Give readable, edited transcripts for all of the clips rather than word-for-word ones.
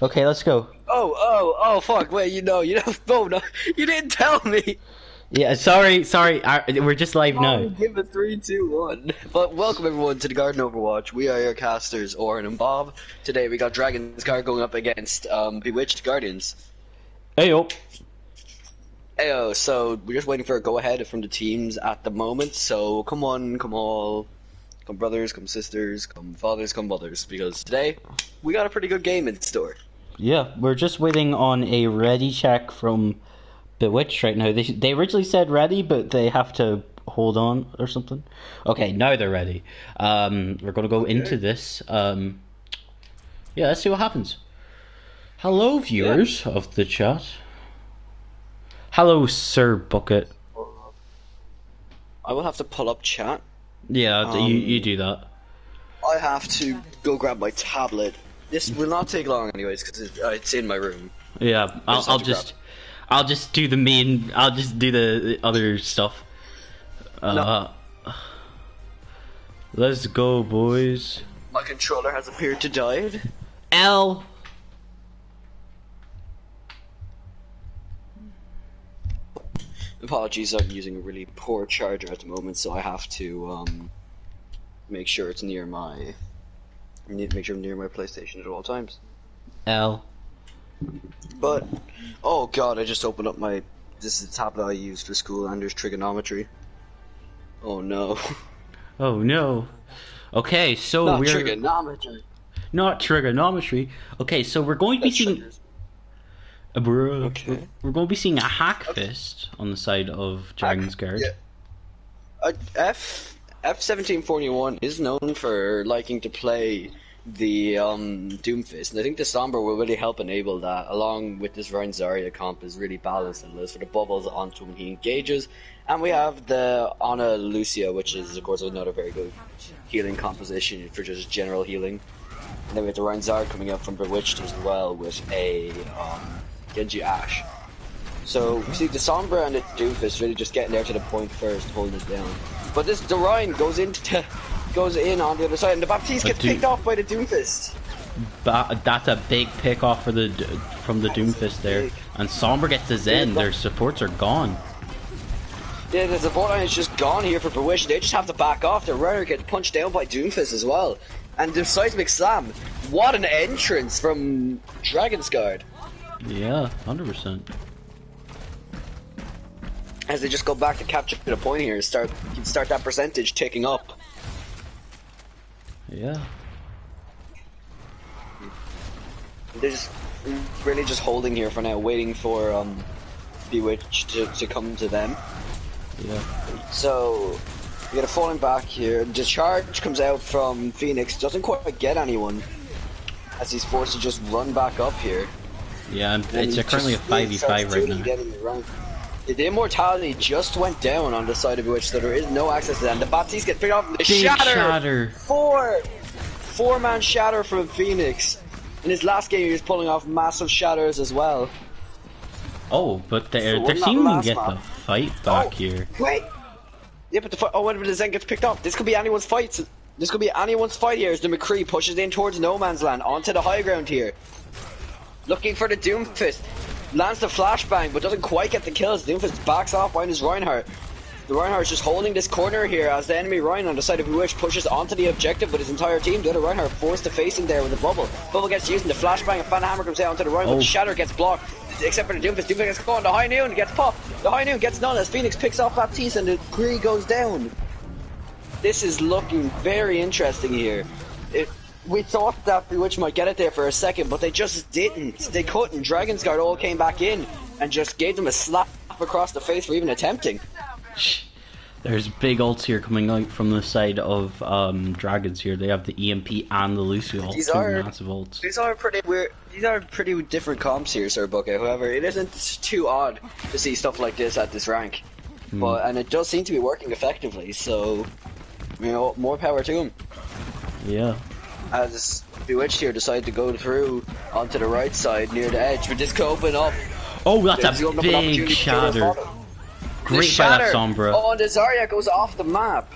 Okay, let's go. Oh, fuck, wait, no, no, you didn't tell me! Yeah, sorry. We're just live now. Give it 3, 2, 1. But welcome everyone to the Garden Overwatch. We are your casters, Oren and Bob. Today we got Dragon's Guard going up against Bewitched Guardians. Heyo. Ayo, so we're just waiting for a go-ahead from the teams at the moment, so come on, come all. Come brothers, come sisters, come fathers, come mothers, because today we got a pretty good game in store. Yeah, we're just waiting on a ready check from Bewitched right now. They originally said ready, but they have to hold on or something. Okay, now they're ready. We're gonna go into this. Yeah, let's see what happens. Hello, viewers of the chat. Hello, Sir Bucket. I will have to pull up chat. Yeah, you do that. I have to go grab my tablet. This will not take long, anyways, because it's in my room. Yeah, I'll just do the main. I'll just do the other stuff. No. Let's go, boys. My controller has appeared to died. L. Apologies, I'm using a really poor charger at the moment, so I have to make sure it's near my. I need to make sure I'm near my PlayStation at all times. L. But oh god, I just opened up my. This is the tablet I use for school, and there's trigonometry. Oh no. Oh no. Okay, so Not we're trigonometry. not trigonometry. Okay, so we're going to be seeing. Bro, Okay. we're going to be seeing a hack fist on the side of Dragon's Guard. Yeah. F1741 is known for liking to play the Doomfist, and I think the Sombra will really help enable that, along with this Ryan Zarya comp is really balanced and lists for the bubbles onto when he engages. And we have the Ana Lucia, which is of course another very good healing composition for just general healing. And then we have the Ryan Zarya coming up from Bewitched as well with a Genji Ash. So we see the Sombra and the Doomfist really just getting there to the point first, holding it down. But the Ryan goes in on the other side, and the Baptiste gets picked off by the Doomfist. That's a big pick off from the Doomfist there, and Sombra gets the Zen. Their supports are gone. Yeah, the support line is just gone here for Bewitched. They just have to back off. The runner gets punched down by Doomfist as well, and the seismic slam. What an entrance from Dragon's Guard! Yeah, 100%. As they just go back to capture the point here and start that percentage ticking up. Yeah. They're just really just holding here for now, waiting for Bewitched to come to them. Yeah. So we get a falling back here. The charge comes out from Phoenix, doesn't quite get anyone, as he's forced to just run back up here. Yeah, and it's currently a 5v5 right now. The immortality just went down on the side of Bewitched, so there is no access to them. The Baptiste gets picked off. The Big shatter. Four-man shatter from Phoenix. In his last game, he was pulling off massive shatters as well. Oh, but they're So seeming to get the fight back here. Wait. Yeah, but when the Zen gets picked off, this could be anyone's fight. This could be anyone's fight here as the McCree pushes in towards no man's land onto the high ground here, looking for the Doomfist. Lands the flashbang, but doesn't quite get the kills. Doomfist backs off behind his Reinhardt. The Reinhardt's just holding this corner here as the enemy Ryan on the side of Bewitched pushes onto the objective with his entire team. The other Reinhardt forced to face him there with the bubble. Bubble gets used in the flashbang, and Phantom Hammer comes out onto the Ryan, but the shatter gets blocked. Except for the Doomfist. Doomfist gets caught. The High Noon gets popped. The High Noon gets none as Phoenix picks off Baptiste and the Kree goes down. This is looking very interesting here. We thought that Bewitched might get it there for a second, but they just didn't. They couldn't. Dragon's Guard all came back in and just gave them a slap across the face for even attempting. There's big ults here coming out from the side of Dragons here. They have the EMP and the Lucio ult, two massive ults. These are pretty weird. These are pretty different comps here, Sir Bucket. However, it isn't too odd to see stuff like this at this rank. And it does seem to be working effectively, so more power to them. Yeah. As Bewitched here decided to go through onto the right side near the edge, but this could open up. Oh, that's a big shatter. Great by that Sombra. Oh, and the Zarya goes off the map.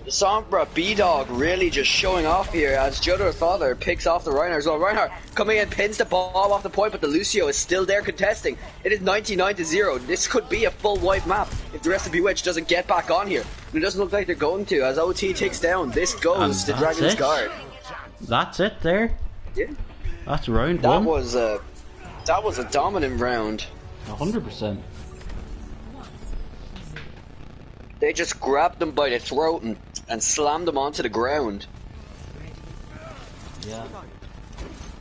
The Sombra B-Dog really just showing off here as Jodo's father picks off the Reinhardt as well. Reinhardt coming in, pins the ball off the point, but the Lucio is still there contesting. It is 99-0. This could be a full wipe map if the rest of Bewitched doesn't get back on here. And it doesn't look like they're going to, as OT takes down. This goes to Dragon's Guard. That's it there. Yeah. That's round one. That was a dominant round. 100%. They just grabbed them by the throat and slammed them onto the ground. Yeah.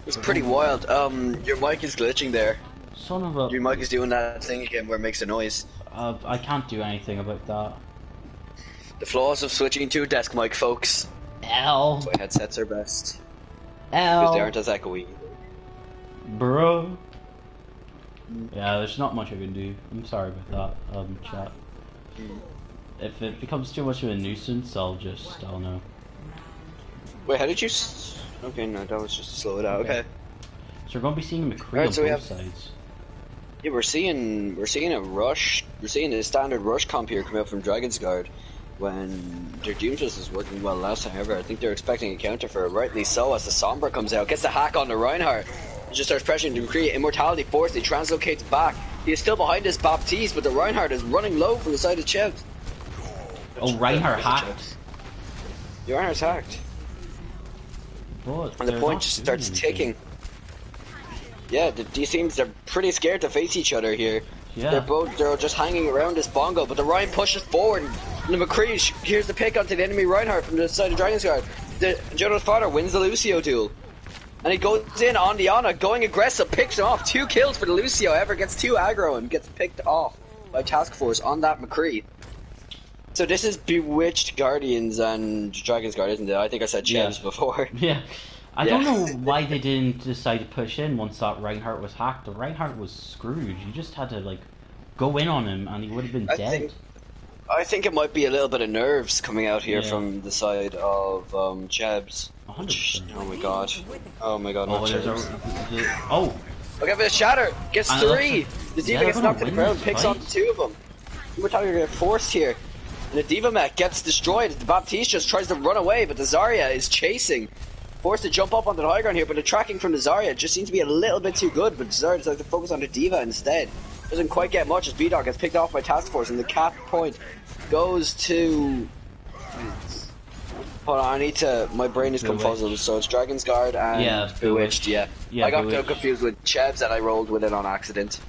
It's pretty wild. Your mic is glitching there. Son of a... Your mic is doing that thing again where it makes a noise. I can't do anything about that. The flaws of switching to a desk mic, folks. L. That's why headsets are best. L. Because they aren't as echoey. Bro. Yeah, there's not much I can do. I'm sorry about that, chat. If it becomes too much of a nuisance, I don't know. Wait, how did you okay, no, that was just to slow it out, okay. So we're going to be seeing McCree right, on so both sides. Yeah, we're seeing a rush. We're seeing a standard rush comp here come out from Dragon's Guard when their Doomfist was working well last time. However, I think they're expecting a counter for it, rightly so, as the Sombra comes out, gets the hack on the Reinhardt. He just starts pressuring to create Immortality Force. He translocates back. He is still behind his Baptiste, but the Reinhardt is running low from the side of Chevs. Oh, Reinhardt hacked. The Reinhardt's hacked. But and the point just starts ticking. Yeah, these teams, they're pretty scared to face each other here. Yeah. They're just hanging around this bongo, but the Ryan pushes forward, and the McCree here's the pick onto the enemy Reinhardt from the side of Dragon's Guard. Jodo's father wins the Lucio duel. And he goes in on the Ana, going aggressive, picks him off. 2 kills for the Lucio, ever gets 2 aggro and gets picked off by Task Force on that McCree. So this is Bewitched Guardians and Dragon's Guard, isn't it? I think I said Chevs before. Yeah. I don't know why they didn't decide to push in once that Reinhardt was hacked. The Reinhardt was screwed. You just had to, like, go in on him and he would have been dead. I think it might be a little bit of nerves coming out here from the side of Chebs. 100%. Oh my god. Oh my god, not Chebs. Oh! Okay, but the Shatter gets 3! The Diva gets knocked to the ground, picks on 2 of them. We're talking about forced here. And the Diva mech gets destroyed. The Baptiste just tries to run away, but the Zarya is chasing. Forced to jump up onto the high ground here, but the tracking from the Zarya just seems to be a little bit too good, but Zarya decides to focus on the Diva instead. Doesn't quite get much as B-Dog gets picked off by Task Force, and the cap point goes to... Hold on, I need to... My brain is confuzzled, so it's Dragon's Guard and Bewitched, yeah. I got confused with Chevs and I rolled with it on accident.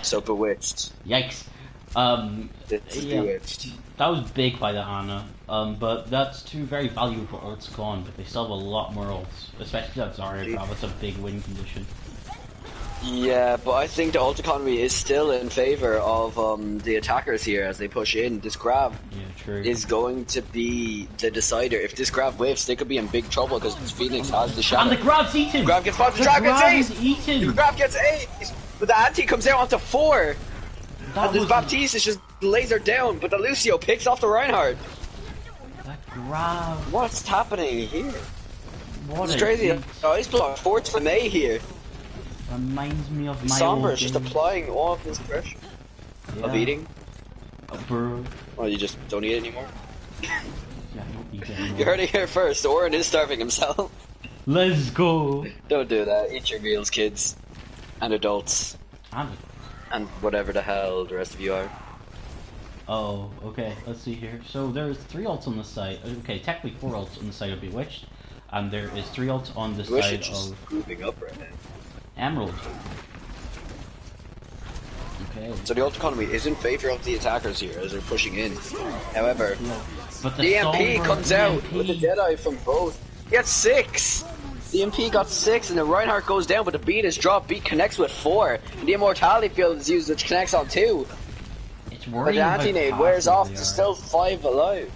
So Bewitched. Yikes. It's Bewitched. That was big by the Ana, but that's 2 very valuable ults gone, but they still have a lot more ults, especially that Zarya grab. That's a big win condition. Yeah, but I think the ult economy is still in favor of the attackers here as they push in. This grab is going to be the decider. If this grab whiffs, they could be in big trouble because Phoenix has the shadow. And the grab's eaten! The grab gets popped, the grab gets 8! The grab gets 8! But the anti comes out onto 4! And the Baptiste is just lasered down, but the Lucio picks off the Reinhardt. That grab. What's happening here? What it's crazy. Ice Block, 4th for May here. Reminds me of my Somber is just applying all of this pressure. Of eating. Well, you just don't eat it anymore? Yeah, I don't eat it anymore. You heard it here first, Oren is starving himself. Let's go! Don't do that, eat your meals, kids. And adults. And whatever the hell the rest of you are. Oh, okay, let's see here. So there's 3 ults on the side. Okay, technically 4 ults on the side of Bewitched. And there is 3 ults on the side of... grouping up right now. Emerald. Okay. So the ult economy is in favor of the attackers here as they're pushing in. However, but the EMP comes out with the Deadeye from both. He got 6! The EMP got 6 and the Reinhardt goes down, but the beat is dropped. Beat connects with 4. And the Immortality Field is used, which connects on 2. It's worrying. But the anti-nade wears off. There's still 5 alive.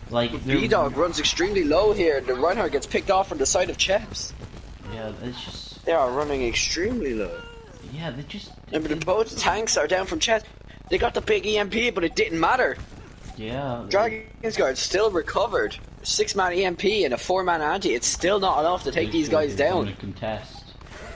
Like B-Dog runs extremely low here. The Reinhardt gets picked off from the side of Cheps. Yeah, it's just... They are running extremely low. Yeah, they just... And both tanks are down from Cheps. They got the big EMP, but it didn't matter. Yeah. Dragon's Guard still recovered. 6-man EMP and a 4-man anti. It's still not enough to take these guys down. Contest.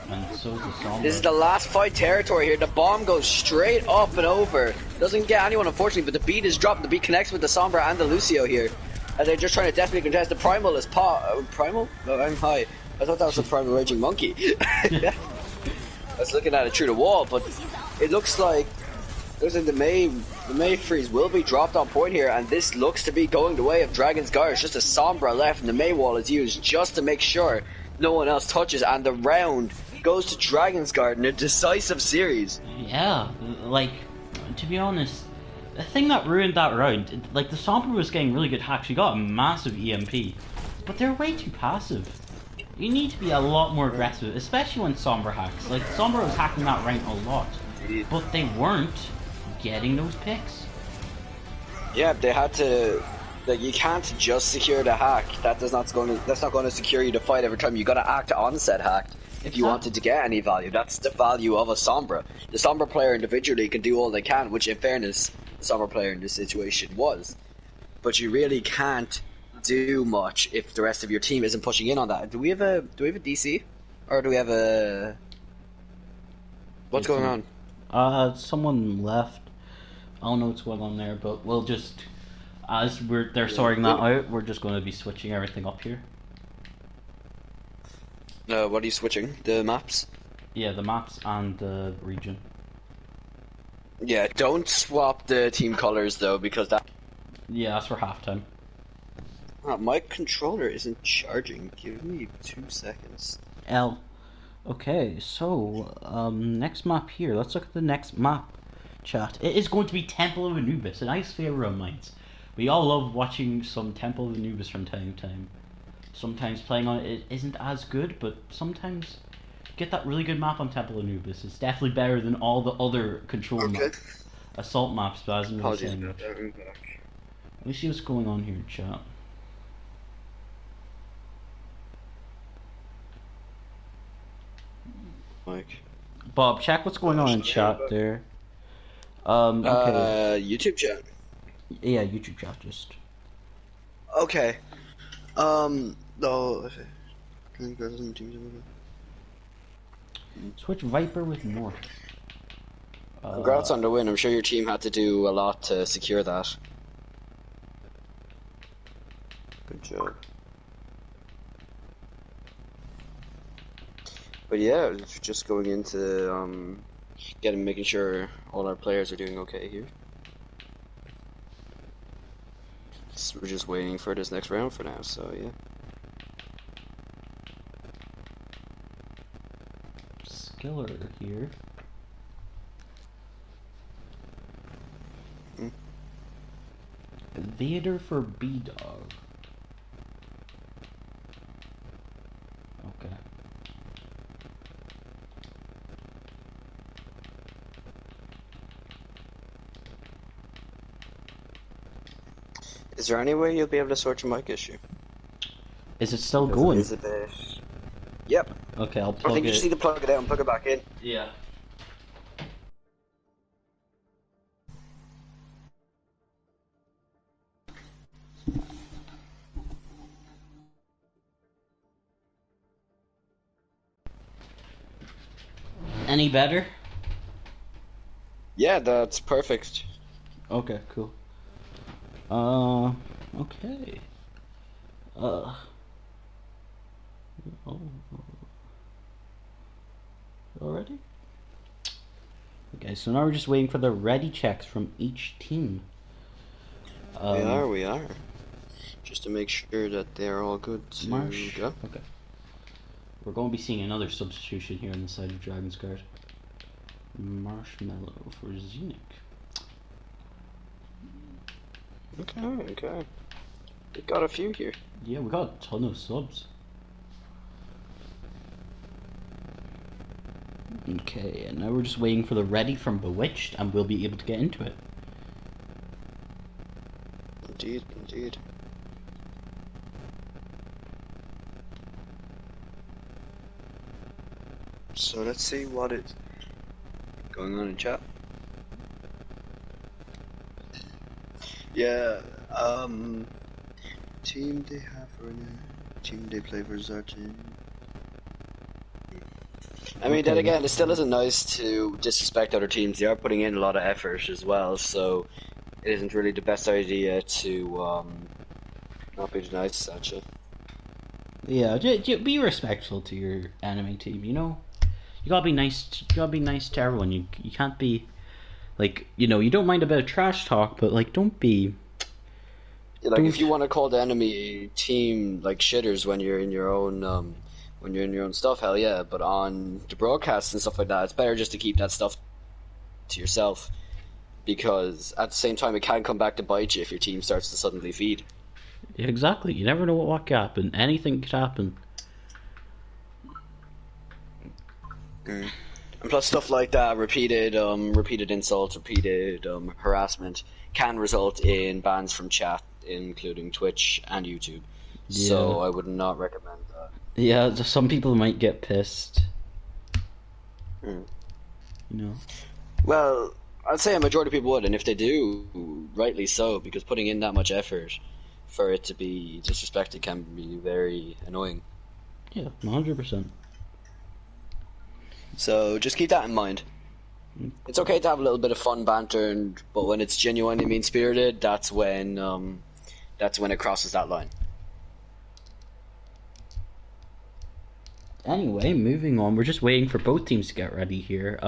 And so is the Sombra. This is the last fight territory here. The bomb goes straight up and over. Doesn't get anyone, unfortunately, but the beat is dropped. The beat connects with the Sombra and the Lucio here. And they're just trying to desperately contest the Primal as Primal? No, I'm high. I thought that was the Primal Raging Monkey. I was looking at it through the wall, but it looks like the May freeze will be dropped on point here, and this looks to be going the way of Dragon's Guard. It's just a Sombra left, and the May wall is used just to make sure no one else touches, and the round goes to Dragon's Guard in a decisive series. Yeah, like, to be honest, the thing that ruined that round, like, the Sombra was getting really good hacks. She got a massive EMP, but they're way too passive. You need to be a lot more aggressive, especially when Sombra hacks. Like, Sombra was hacking that round a lot, but they weren't getting those picks. Yeah, they had to. Like, you can't just secure the hack. That's not going to secure you to fight every time. You got to act on said hack if you wanted to get any value. That's the value of a Sombra. The Sombra player individually can do all they can, which, in fairness, the Sombra player in this situation was. But you really can't do much if the rest of your team isn't pushing in on that. Do we have a DC, or do we have a? What's going on? Someone left. I don't know what's going on there, but we'll just, as they're sorting that out, we're just going to be switching everything up here. What are you switching? The maps? Yeah, the maps and the region. Yeah, don't swap the team colors though, because that. Yeah, that's for halftime. My controller isn't charging. Give me 2 seconds. L. Okay, so next map here. Let's look at the next map. Chat. It is going to be Temple of Anubis, a nice favorite of mine. We all love watching some Temple of Anubis from time to time. Sometimes playing on it isn't as good, but sometimes get that really good map on Temple of Anubis. It's definitely better than all the other control maps. Assault maps, but hasn't really saying much. Let me see what's going on here in chat. Mike. Bob, check what's going on in chat there. Okay. YouTube chat. Yeah, YouTube chat just. Okay. No. Switch Viper with North. Congrats on the win. I'm sure your team had to do a lot to secure that. Good job. But yeah, just going into making sure all our players are doing okay here. So we're just waiting for this next round for now, so yeah. Skiller here. Theater for B-Dog. Okay. Is there any way you'll be able to sort your mic issue? Is it still going? It is a bit... Yep. Okay, I'll plug it. I think you just need to plug it out and plug it back in. Yeah. Any better? Yeah, that's perfect. Okay, cool. Okay. Oh. Already? Okay, so now we're just waiting for the ready checks from each team. We are. Just to make sure that they're all good to go. Okay. We're going to be seeing another substitution here on the side of Dragon's Guard. Marshmallow for Zenith. Okay. We got a few here. Yeah, we got a ton of subs. Okay, and now we're just waiting for the ready from Bewitched, and we'll be able to get into it. Indeed. So let's see what is going on in chat. Yeah, team they have right now. Team they play versus our team. I mean, then again, it still isn't nice to disrespect other teams. They are putting in a lot of effort as well, so it isn't really the best idea to Not be nice, actually. Yeah, be respectful to your enemy team. You know, you gotta be nice. You gotta be nice to everyone. You can't be like, you don't mind a bit of trash talk, but like don't be Yeah, like if you don't. want to call the enemy team like shitters when you're in your own stuff, hell yeah. But on the broadcasts and stuff like that, it's better just to keep that stuff to yourself because at the same time it can come back to bite you if your team starts to suddenly feed. Exactly. You never know what could happen. Anything could happen. Mm. And plus, stuff like that, repeated insults, repeated harassment, can result in bans from chat, including Twitch and YouTube. Yeah. So I would not recommend that. Yeah, some people might get pissed. Mm. You know. Well, I'd say a majority of people would, and if they do, rightly so, because putting in that much effort for it to be disrespected can be very annoying. Yeah, 100%. So just keep that in mind. It's okay to have a little bit of fun banter, but when it's genuinely mean spirited, that's when it crosses that line. Anyway, moving on. We're just waiting for both teams to get ready here.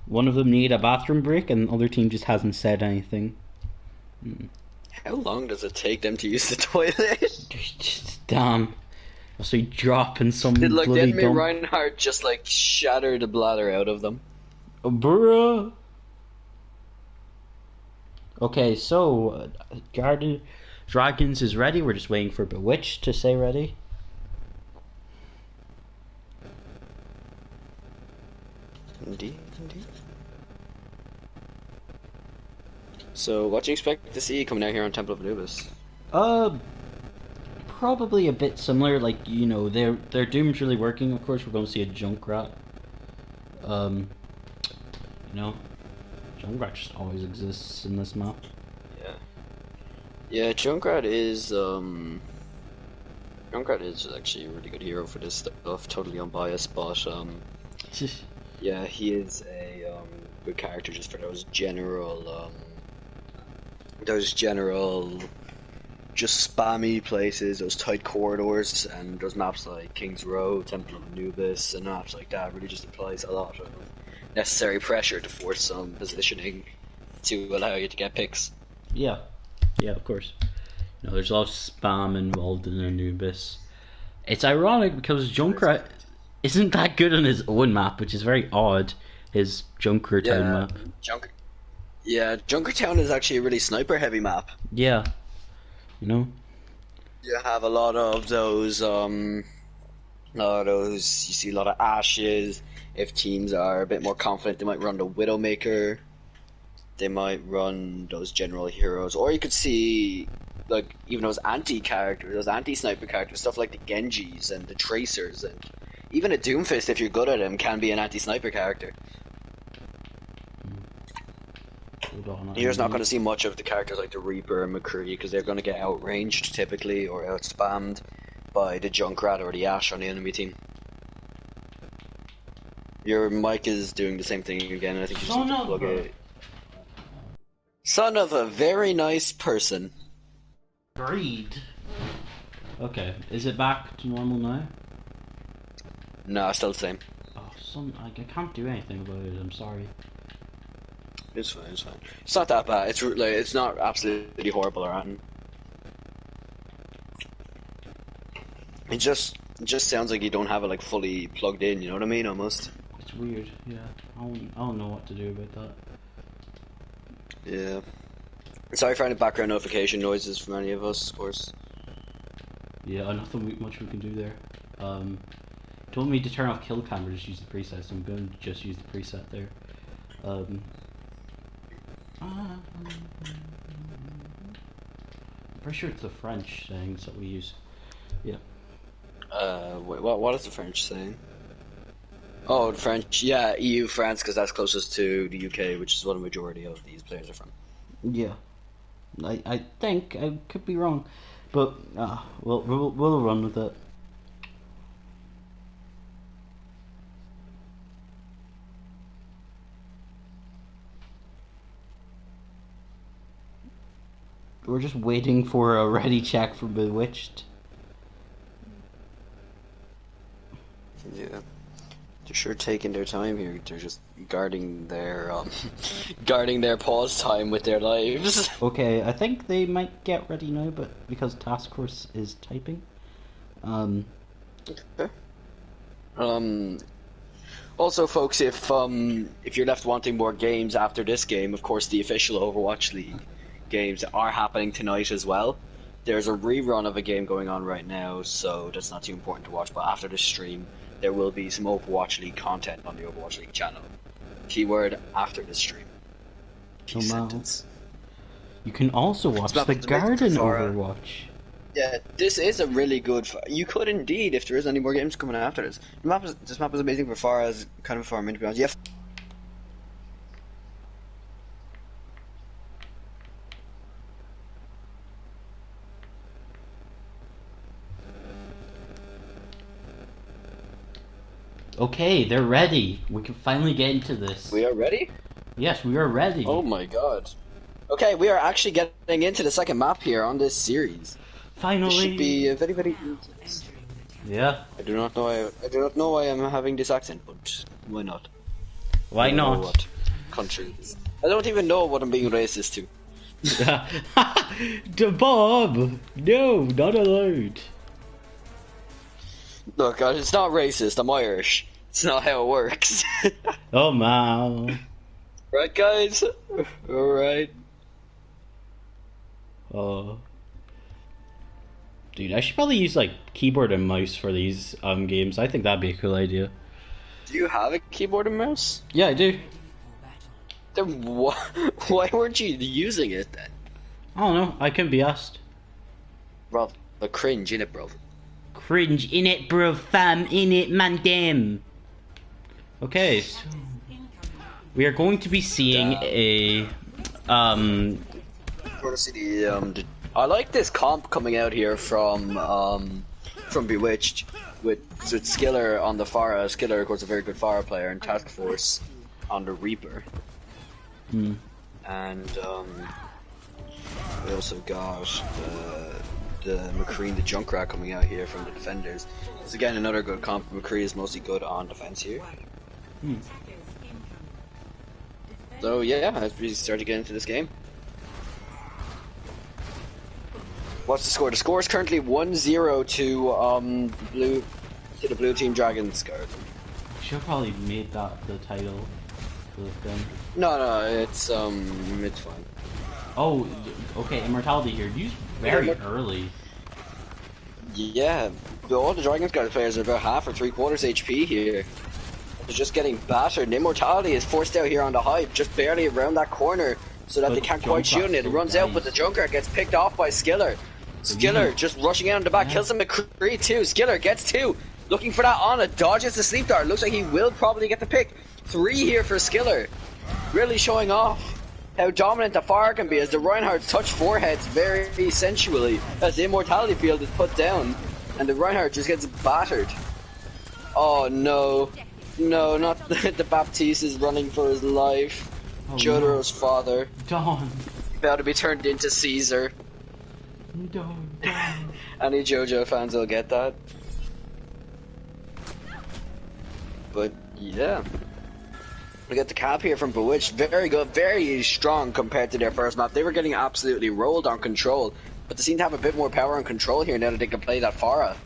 One of them need a bathroom break, and the other team just hasn't said anything. How long does it take them to use the toilet? Damn. So you dropping some Did like the bloody enemy dump. Reinhardt just like shatter the bladder out of them? Oh, bruh. Okay, so Garden Dragons is ready. We're just waiting for Bewitched to say ready. Indeed, indeed. So, what do you expect to see coming out here on Temple of Anubis? Uh, Probably a bit similar. Like their Doom's really working. Of course, we're going to see a Junkrat. Um, you know, Junkrat just always exists in this map. Yeah, yeah. Junkrat is actually a really good hero for this stuff. Totally unbiased, but yeah, he is a good character just for those general, just spammy places, those tight corridors, and those maps like King's Row, Temple of Anubis, and maps like that really just applies a lot of necessary pressure to force some positioning to allow you to get picks. Yeah, yeah, of course. There's a lot of spam involved in Anubis. It's ironic because Junkrat isn't that good on his own map, which is very odd. His Junker Town Yeah, map. Junk. Yeah, Junkertown is actually a really sniper heavy map. Yeah, you know. You have a lot of those. You see a lot of ashes. If teams are a bit more confident, they might run the Widowmaker. They might run those general heroes, or you could see like even those anti-characters, those anti-sniper characters, stuff like the Genjis and the Tracers, and even a Doomfist, if you're good at him, can be an anti-sniper character. You're just not going to see much of the characters like the Reaper and McCree because they're going to get outranged typically or outspammed by the Junkrat or the Ash on the enemy team. Your mic is doing the same thing again, and I think you just need to plug it. Son of a very nice person. Greed. Okay, is it back to normal now? No, still the same. Oh, I can't do anything about it. I'm sorry. It's fine, it's fine. It's not that bad. It's not absolutely horrible or anything. It just sounds like you don't have it like fully plugged in, you know what I mean, almost. It's weird. Yeah, I don't know what to do about that. Yeah. Sorry for any background notification noises from any of us, of course. Yeah, nothing much we can do there. Told me to turn off kill cam or just use the preset, so I'm going to just use the preset there. I'm pretty sure it's the French sayings that we use. Yeah. Wait, what is the French saying? Oh, the French, yeah, EU, France, because that's closest to the UK, which is what a majority of these players are from. Yeah. I think I could be wrong, but we'll run with it. we're just waiting for a ready check from Bewitched. Yeah. They're sure taking their time here. They're just guarding their guarding their pause time with their lives. Okay, I think they might get ready now, but because Task Force is typing. Okay. Also, folks, if you're left wanting more games after this game, of course, the official Overwatch League games are happening tonight as well. There's a rerun of a game going on right now, so that's not too important to watch. But after the stream, there will be some Overwatch League content on the Overwatch League channel. Keyword after the stream. Key sentence. You can also watch the Garden Overwatch. Yeah, this is a really good. You could indeed, if there is any more games coming after this. This map is amazing for far as kind of a farming, to be honest. Yeah. Okay, they're ready. We can finally get into this. We are ready? Yes, we are ready. Oh my god. Okay, we are actually getting into the second map here on this series. Finally. This should be very, very interesting. Yeah. I do not know why I'm having this accent, but why not? Why not? What country is. I don't even know what I'm being racist to. The Bob! No, not allowed. Look, God, it's not racist, I'm Irish. It's not how it works. Oh man. Right, guys? Alright. Dude, I should probably use like keyboard and mouse for these games. I think that'd be a cool idea. Do you have a keyboard and mouse? Yeah, I do. Then why weren't you using it then? I don't know. I can be asked. Bro, the cringe in it, bro. Cringe in it, bro, fam, in it, man, damn. Okay, so we are going to be seeing a We're gonna see the I like this comp coming out here from Bewitched with Skiller on the Pharah. Skiller, of course, a very good Pharah player, and Task Force on the Reaper. Hmm. And we also got the McCree, the Junkrat coming out here from the Defenders. It's again another good comp. McCree is mostly good on defense here. Hmm. So yeah, as we start to get into this game. What's the score? The score is currently 1-0 to the blue team Dragons Guard. Should have probably made that the title for the thing. No, it's fine. Oh, okay, Immortality here. Used very early. Yeah, all the Dragons Guard players are about half or 3/4 HP here. They're just getting battered. And Immortality is forced out here on the Hive, just barely around that corner, so that But they can't quite shoot it. It runs out, but the Junkrat gets picked off by Skiller. Skiller just rushing out in the back, kills him McCree too. Skiller gets 2, looking for that Ana, dodges the sleep dart. Looks like he will probably get the pick. 3 here for Skiller, really showing off how dominant the fire can be as the Reinhardt touch foreheads very sensually as the Immortality field is put down, and the Reinhardt just gets battered. Oh no, no, not the Baptiste is running for his life. Oh, Jotaro's father. Dawn. About to be turned into Caesar. Dawn. Any JoJo fans will get that. But yeah, we get the cap here from Bewitched. Very good, very strong compared to their first map. They were getting absolutely rolled on control, but they seem to have a bit more power and control here now that they can play that Pharah.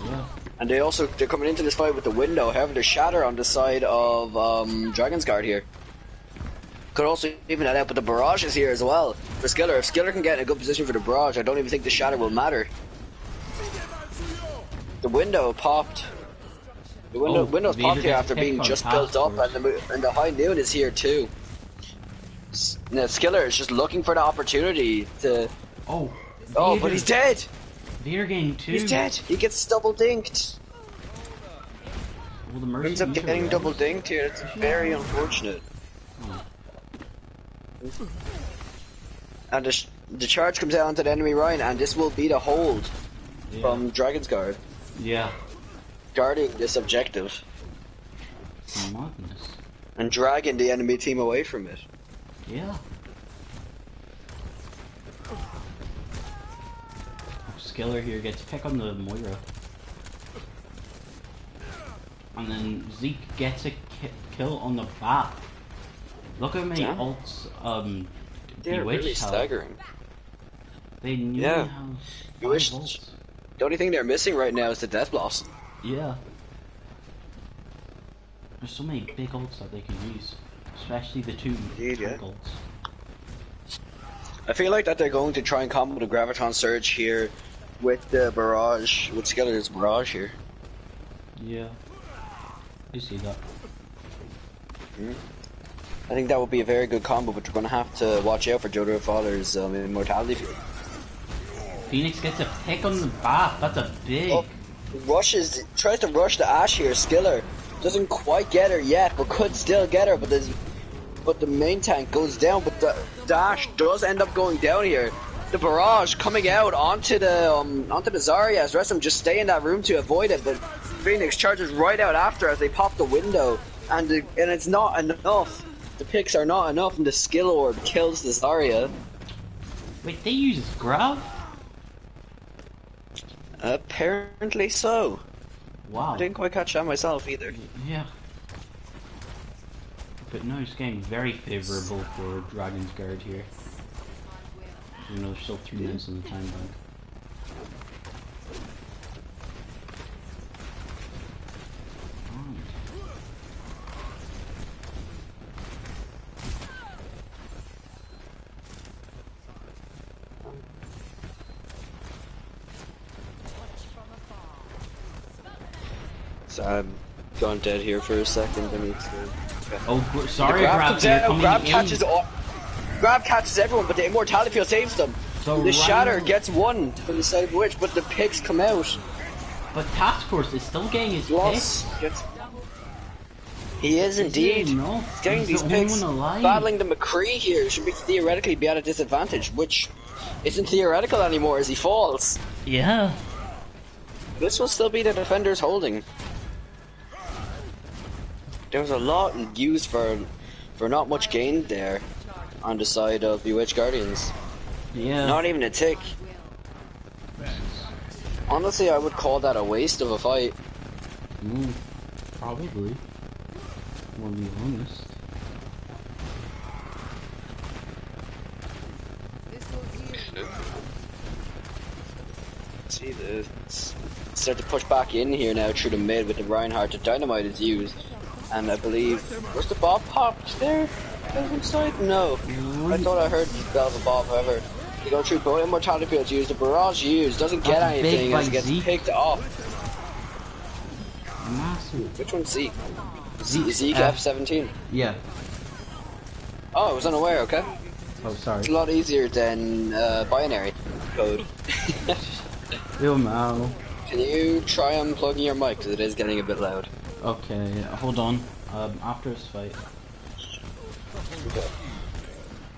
Yeah. And they're coming into this fight with the window. However, there's Shatter on the side of Dragon's Guard here. Could also even head out, but the barrage is here as well for Skiller. If Skiller can get in a good position for the barrage, I don't even think the Shatter will matter. The window popped. The window's popped here after being just built up, and the High Noon is here too. Now Skiller is just looking for the opportunity to. Oh, but he's dead. Vader getting 2. He's dead. He gets double dinked. Well, the Mercy Ends up getting double dinked here. It's very unfortunate. And the charge comes out onto the enemy Ryan, and this will be the hold from Dragon's Guard. Yeah. Guarding this objective. Madness. And dragging the enemy team away from it. Yeah. Skiller here gets pick on the Moira. And then Zeke gets a kill on the bat. Look how many ults they're Bewitched really have. staggering. They nearly have 5 Bewitched. ults. The only thing they're missing right now is the Death Blast. Yeah. There's so many big ults that they can use. Especially the 2 tank ults. I feel like that they're going to try and combo the Graviton Surge here with the Barrage, with Skiller's Barrage here. Yeah. I see that. I think that would be a very good combo, but you're going to have to watch out for Jodo Father's Immortality Field. Phoenix gets a pick on the bat. That's a big. Tries to rush the Ashe here. Skiller doesn't quite get her yet, but could still get her. But the main tank goes down. But the Ashe does end up going down here. The Barrage coming out onto the Zarya. As the rest of them just stay in that room to avoid it. But Phoenix charges right out after as they pop the window, and it's not enough. The picks are not enough, and the skill orb kills the Zarya. Wait, they use grab? Apparently so. Wow. I didn't quite catch that myself either. Yeah. But no, it's getting very favourable for Dragon's Guard here. You know, there's still 3 minutes in the time bank. So I'm gone dead here for a second. I need to. Okay. Oh, sorry, Grab catches everyone, but the Immortality Field saves them. So the Shatter gets one from the side of Witch, but the picks come out. But Task Force is still getting his picks. He is indeed. He's getting these picks. Battling the McCree here should theoretically be at a disadvantage, which isn't theoretical anymore as he falls. Yeah. This will still be the defender's holding. There was a lot used for not much gain there on the side of Bewitched Guardians. Yeah. Not even a tick. Honestly, I would call that a waste of a fight. Probably. To be honest. See this. Start to push back in here now through the mid with the Reinhardt. The Dynamite is used, and I believe was the Bob popped there inside? No, I thought I heard the Velvet Bob. However, they go through both Immortality Fields used. The Barrage used doesn't get anything as it gets picked off. Massive. Which one's Zeke? Zeke F17. Yeah. Oh, I was unaware. Okay. Oh, sorry. It's a lot easier than binary code. Yo, Mal. Can you try unplugging your mic, because it is getting a bit loud. Okay, hold on. After this fight. Okay.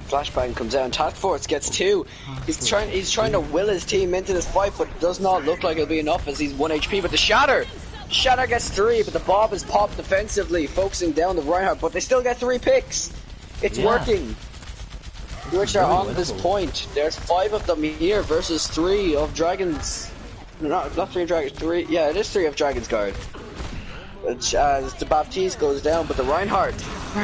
Flashbang comes out and Task Force gets 2. He's trying to will his team into this fight, but it does not look like it'll be enough as he's 1 HP. But the Shatter gets 3, but the Bob is popped defensively, focusing down the Reinhardt, but they still get 3 picks. It's working. Which are on this point. There's 5 of them here versus 3 of Dragons. Not 3 of Dragons, 3. Yeah, it is 3 of Dragon's Guard. As the Baptiste goes down, but the Reinhardt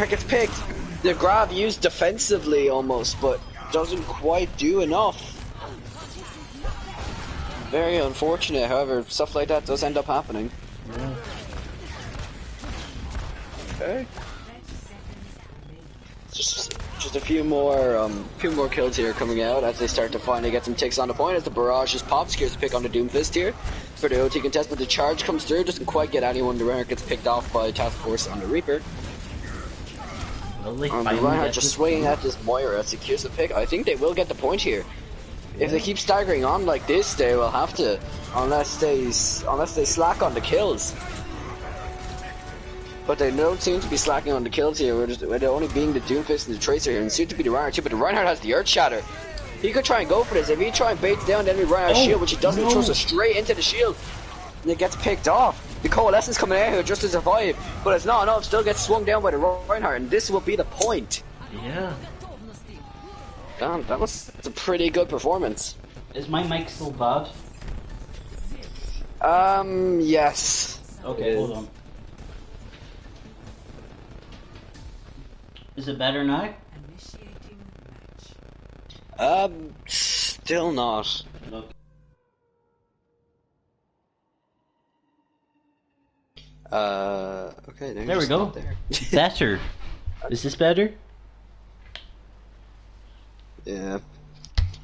gets picked. The grab used defensively almost, but doesn't quite do enough. Very unfortunate, however, stuff like that does end up happening. Yeah. Okay. Just a few more kills here coming out as they start to finally get some ticks on the point as the Barrage just pops, gears to pick on the Doomfist here for the OT contest, but the charge comes through, doesn't quite get anyone. The Reinhardt gets picked off by Task Force on the Reaper. The Reinhardt just swinging at this Moira, secures the pick. I think they will get the point here. If they keep staggering on like this, they will have to, unless they slack on the kills. But they don't seem to be slacking on the kills here. We're only being the Doomfist and the Tracer here, and soon to be the Reinhardt too. But the Reinhardt has the Earth Shatter. He could try and go for this. If he try and bait down the enemy Reinhardt's shield, which he doesn't, throws it straight into the shield, and it gets picked off. The Coalescence coming out here just to survive, but it's not enough. Still gets swung down by the Reinhardt, and this will be the point. Yeah. Damn, that was a pretty good performance. Is my mic still bad? Yes. Okay, hold on. Is it better now? Still not. Look. Okay, There we go. There. Better. Is this better? Yeah.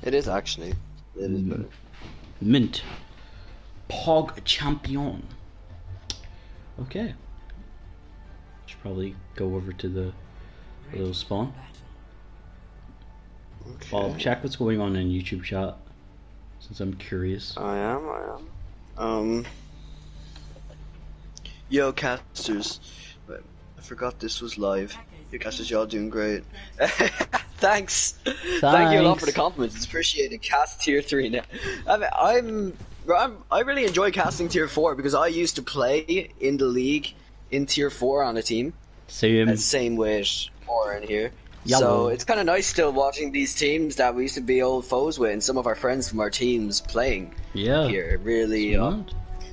It is actually. It is better. Mint. Pog champion. Okay. Should probably go over to the little spawn. Okay. Bob, check what's going on in YouTube chat, since I'm curious. I am. Yo, casters. Wait, I forgot this was live. Yo, casters, y'all doing great. Thanks. Thank you a lot for the compliments. It's appreciated. Cast tier 3 now. I mean, I really enjoy casting tier 4 because I used to play in the league in tier 4 on a team. Same with Oren here. Yellow. So it's kind of nice still watching these teams that we used to be old foes with and some of our friends from our teams playing here. Really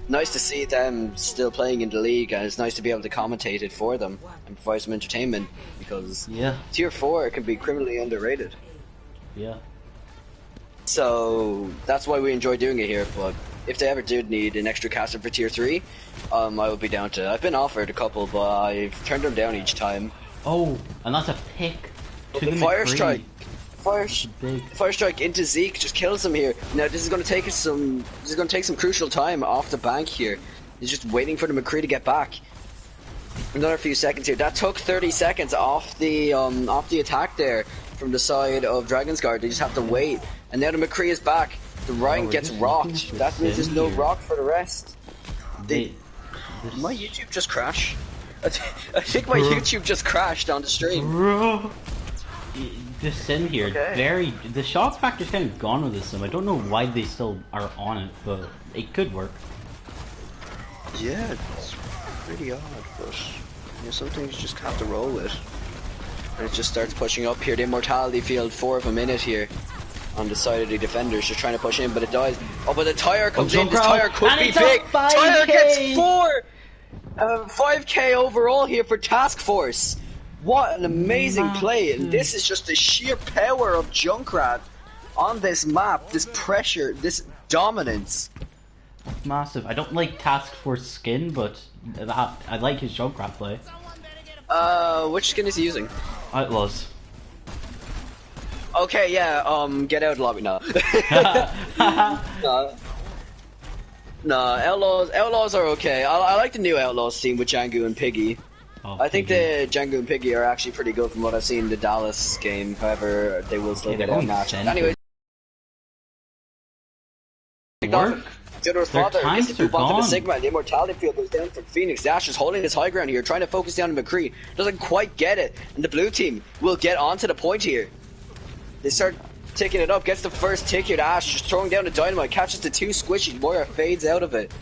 nice to see them still playing in the league, and it's nice to be able to commentate it for them and provide some entertainment because tier 4 can be criminally underrated. Yeah. So that's why we enjoy doing it here, but if they ever did need an extra caster for tier 3, I would be down to. I've been offered a couple, but I've turned them down each time. Oh, and that's a pick. But the fire strike. Fire strike into Zeke just kills him here. Now this is going to take us some. This is going to take some crucial time off the bank here. He's just waiting for the McCree to get back. Another few seconds here. That took 30 seconds off the attack there from the side of Dragon's Guard. They just have to wait. And now the McCree is back. The Ryan gets rocked. That means there's no rock for the rest. My YouTube just crashed. I think my YouTube just crashed on the stream. Bro. This Sin here, the shock factor's kind of gone with this sim. I don't know why they still are on it, but it could work. Yeah, it's pretty odd, but some things you just have to roll with. And it just starts pushing up here. The immortality field, 4 of a minute here on the side of the defenders, just trying to push in, but it dies. Oh, but the tire comes in. This tire could be big. Tire gets 4. 5k overall here for Task Force. What an amazing play, and this is just the sheer power of Junkrat on this map, this pressure, this dominance. Massive. I don't like Task Force skin, but I like his Junkrat play. Which skin is he using? Outlaws. Okay, yeah, get out of the lobby now. No, Outlaws are okay. I like the new Outlaws team with Django and Piggy. I think the Django and Piggy are actually pretty good from what I've seen in the Dallas game. However, they will still get outmatched. Anyway, Theodore's father gets to move onto the Sigma, and the immortality field goes down from Phoenix. Dash is holding his high ground here, trying to focus down on McCree. Doesn't quite get it, and the blue team will get onto the point here. They start ticking it up, gets the first tick here to Ash, just throwing down the dynamite, catches the 2 squishies. Moira fades out of it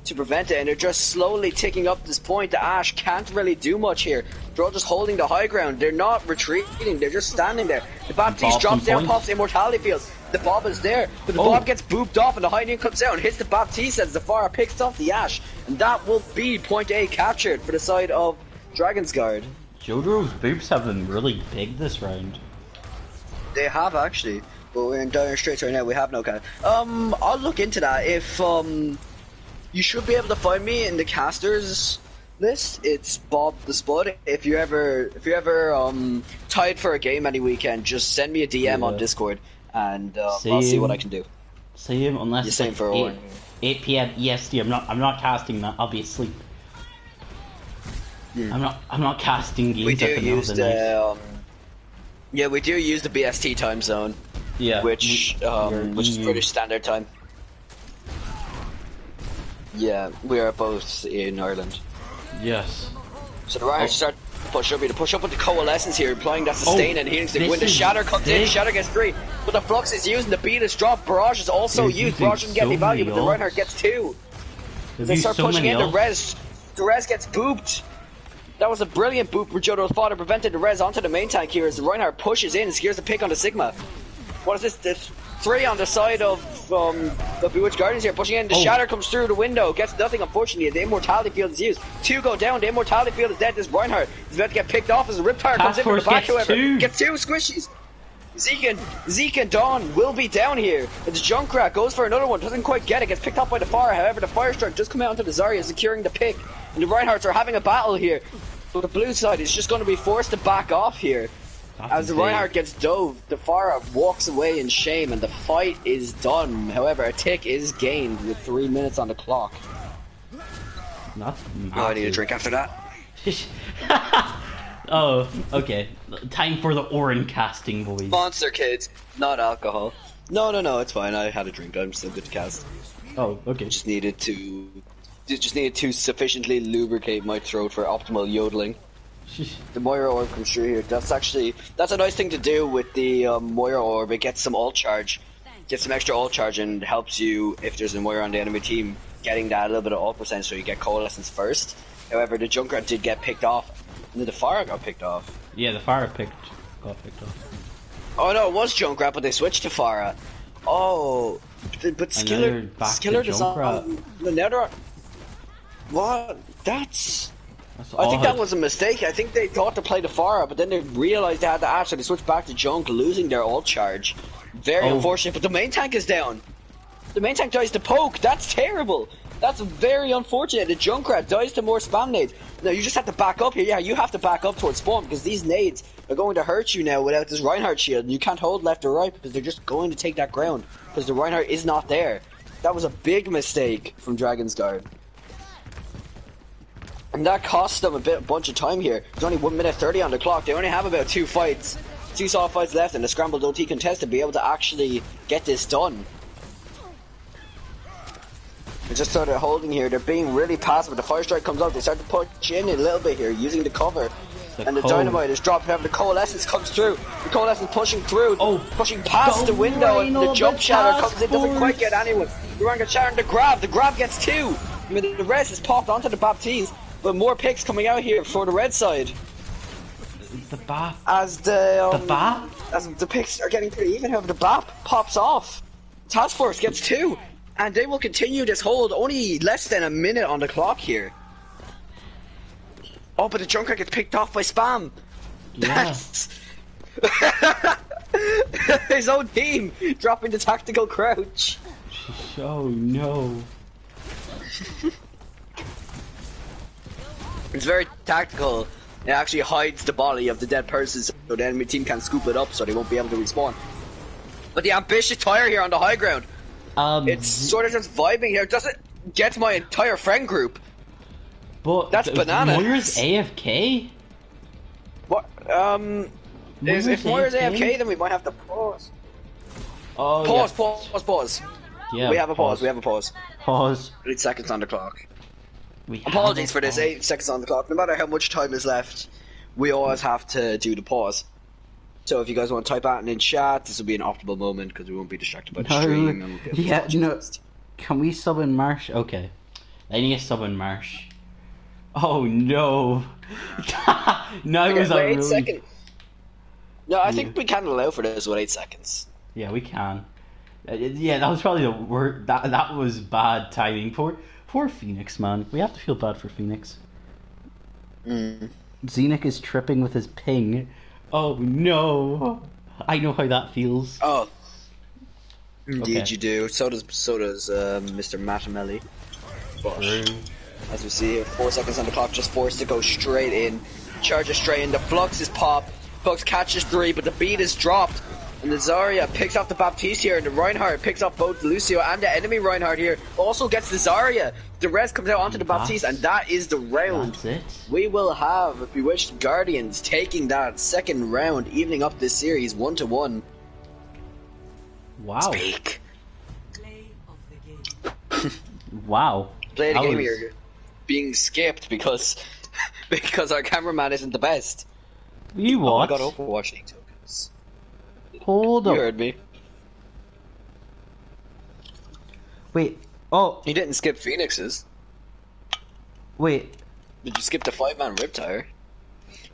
to prevent it, and they're just slowly ticking up this point. The Ash can't really do much here. They're all just holding the high ground. They're not retreating, they're just standing there. The Baptiste drops down, pops the immortality field. The Bob is there, but the Bob gets booped off, and the high noon comes out and hits the Baptiste as Zafara picks off the Ash, and that will be point A captured for the side of Dragon's Guard. Jodo's boobs have been really big this round. They have actually, but we're in dire straits right now. We have no kind. I'll look into that. If you should be able to find me in the casters list. It's Bob the Spud. If you ever tied for a game any weekend, just send me a DM on Discord, and I'll see what I can do. Same, unless it's like 8 p.m. EST. I'm not casting that. I'll be asleep. I'm not casting games. We do use the we do use the BST time zone. Yeah, which is British Standard Time. Yeah, we are both in Ireland. Yes. So the Irish start to push up with the Coalescence here, applying that sustain and healing stick. When the Shatter comes in, Shatter gets 3. But the Flux is used and the beat is dropped. Barrage is also used. Barrage doesn't get any value, but the Reinhardt gets 2. They start pushing in. The Res gets booped. That was a brilliant boop for Jodo's father, prevented the Res onto the main tank here as the Reinhardt pushes in and secures the pick on the Sigma. What is this? There's 3 on the side of from the Bewitched Guardians here, pushing in. The Shatter comes through the window, gets nothing, unfortunately. The Immortality Field is used. 2 go down, the Immortality Field is dead. This Reinhardt is about to get picked off as a Riptire comes in from the back, however. Gets 2 squishies. Zeke and Dawn will be down here. It's Junkrat, goes for another one, doesn't quite get it, gets picked up by the fire. However, the Fire Strike does come out onto the Zarya, securing the pick. And the Reinhardts are having a battle here. So the blue side is just going to be forced to back off here. As the Reinhardt gets dove, the Pharah walks away in shame and the fight is done. However, a tick is gained with 3 minutes on the clock. Not I need a drink after that. Oh, okay. Time for the Orin casting, boys. Monster kids, not alcohol. No, it's fine. I had a drink. I'm still good to cast. Oh, okay. Just needed to sufficiently lubricate my throat for optimal yodeling. The Moira Orb comes through here. That's a nice thing to do with the Moira Orb. It gets some ult charge, gets some extra ult charge, and helps you if there's a Moira on the enemy team getting that little bit of ult percent, so you get coalescence first. However, the Junkrat did get picked off, and then the Pharah got picked off. Yeah, the Pharah got picked off. Oh no, it was Junkrat, but they switched to Pharah. Oh, but Skiller does not. Now they're. What? I think that was a mistake. I think they thought to play the Pharah, but then they realized they had to add, so they switched back to Junk, losing their ult charge. Very unfortunate, but the main tank is down. The main tank dies to poke. That's terrible. That's very unfortunate. The Junkrat dies to more spam nades. Now, you just have to back up here. Yeah, you have to back up towards spawn, because these nades are going to hurt you now without this Reinhardt shield. And you can't hold left or right, because they're just going to take that ground, because the Reinhardt is not there. That was a big mistake from Dragon's Guard. And that cost them a bunch of time here. There's only 1 minute 30 on the clock. They only have about 2 soft fights left, and a scrambled OT contest to be able to actually get this done. They just started holding here. They're being really passive. The Fire Strike comes out. They start to push in a little bit here, using the cover. And the Dynamite is dropped. However, the Coalescence comes through. The Coalescence pushing through, pushing past the window, and the Jump Shatter comes in. Doesn't quite get anyone. The Run gets shattered. The grab gets 2. I mean, the rest is popped onto the Baptiste. But more picks coming out here for the red side. The BAP. As the picks are getting pretty even, however, the BAP pops off. Task Force gets 2, and they will continue this hold. Only less than a minute on the clock here. Oh, but the Junkrat gets picked off by spam. Yeah. His own team dropping the tactical crouch. Oh no. It's very tactical. It actually hides the body of the dead person so the enemy team can scoop it up so they won't be able to respawn. But the ambitious tire here on the high ground. It's sort of just vibing here. It doesn't get my entire friend group. But that's bananas. Moira's AFK? What? If Moira's AFK, then we might have to pause. Oh, Pause. Yeah, we have a pause. Pause. 8 seconds on the clock. Apologies for this, 8 seconds on the clock. No matter how much time is left, we always have to do the pause. So if you guys want to type out in chat, this will be an optimal moment because we won't be distracted by the stream. And we'll Can we sub in Marsh? Okay. I need a sub in Marsh. Oh no. No, it was wait, 8 seconds. No, I think we can allow for this with 8 seconds. Yeah, we can. Yeah, that was probably the worst. That was bad timing. Poor Phoenix, man. We have to feel bad for Phoenix. Zenith is tripping with his ping. Oh no. I know how that feels. Oh. Indeed you do. So does Mr. Matamelli. As we see here, 4 seconds on the clock, just forced to go straight in. Charges straight in, the Flux is popped. Flux catches 3, but the beat is dropped. And the Zarya picks off the Baptiste here, and the Reinhardt picks off both Lucio and the enemy Reinhardt here. Also gets the Zarya. The rest comes out onto the Baptiste, and that is the round. That's it. We will have Bewitched Guardians taking that second round, evening up this series 1-1. Wow. Speak. Wow. Play the game here. Being skipped because our cameraman isn't the best. You what? I got Overwatch League tokens. Hold up. You heard me. Wait. Oh. He didn't skip Phoenix's. Wait. Did you skip the 5-man Riptire?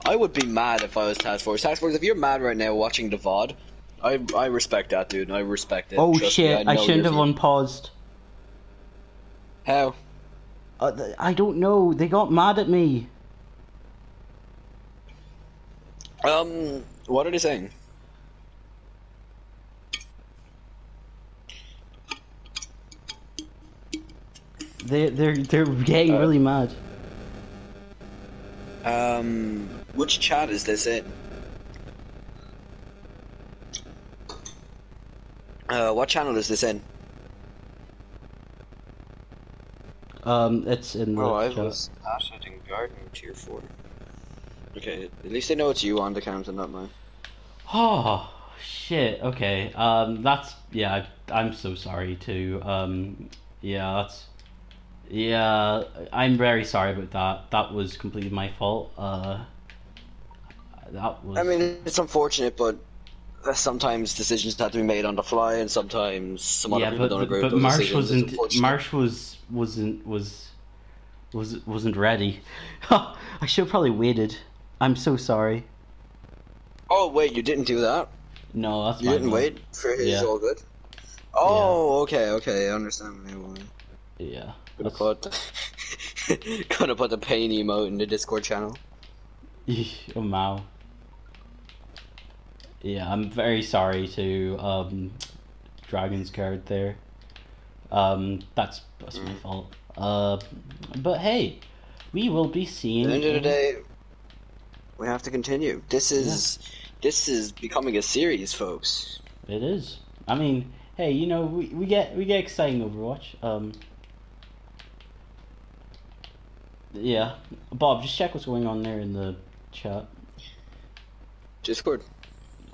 I would be mad if I was Task Force. Task Force, if you're mad right now watching the VOD, I respect that, dude. I respect it. Oh Trust me, I shit! I know shouldn't your have view. unpaused. How? I don't know. They got mad at me. What are they saying? They're getting really mad. Which chat is this in? What channel is this in? It's in the Oh, I chat. was asset in garden tier 4. Okay, at least they know it's you on the account and not mine. Oh shit. Okay. That's yeah. I'm so sorry too. Yeah. That's yeah. I'm very sorry about that. That was completely my fault. That I was mean, it's unfortunate, but sometimes decisions have to be made on the fly, and sometimes some other yeah. people don't agree with But those Marsh decisions. It's wasn't. unfortunate. Wasn't ready. I should have probably waited. I'm so sorry. Oh, wait, you didn't do that? No, that's You my didn't bad. wait for his Yeah. all good? Yeah. Oh, okay, I understand now. Yeah. Gonna That's. put gonna put the pain emote in the Discord channel. Oh wow. Yeah, I'm very sorry to Dragon's card there. That's my fault. But hey, we will be At seeing. the end of the day, we have to continue. Yeah, This is becoming a series, folks. it is. I mean, hey, you know, we get exciting Overwatch. Yeah, Bob, just check what's going on there in the chat. Discord.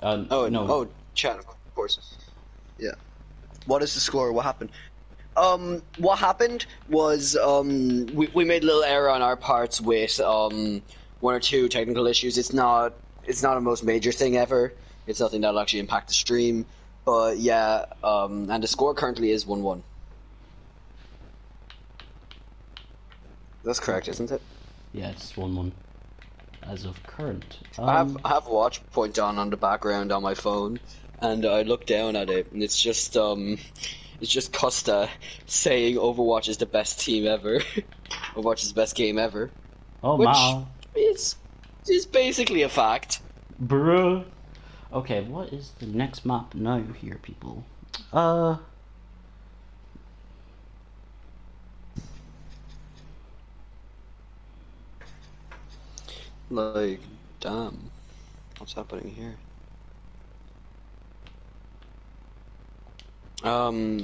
No. Oh, chat, of course. Yeah. What is the score? What happened? What happened was we made a little error on our parts with one or two technical issues. It's not a most major thing ever. It's nothing that'll actually impact the stream. But yeah, and the score currently is 1-1. That's correct, isn't it? Yeah, it's 1-1 as of current. I have a watch point on the background on my phone, and I look down at it, and it's just Costa saying Overwatch is the best team ever. Overwatch is the best game ever, Oh which wow, is basically a fact. bruh. Okay, what is the next map now here, people? Like, damn, what's happening here?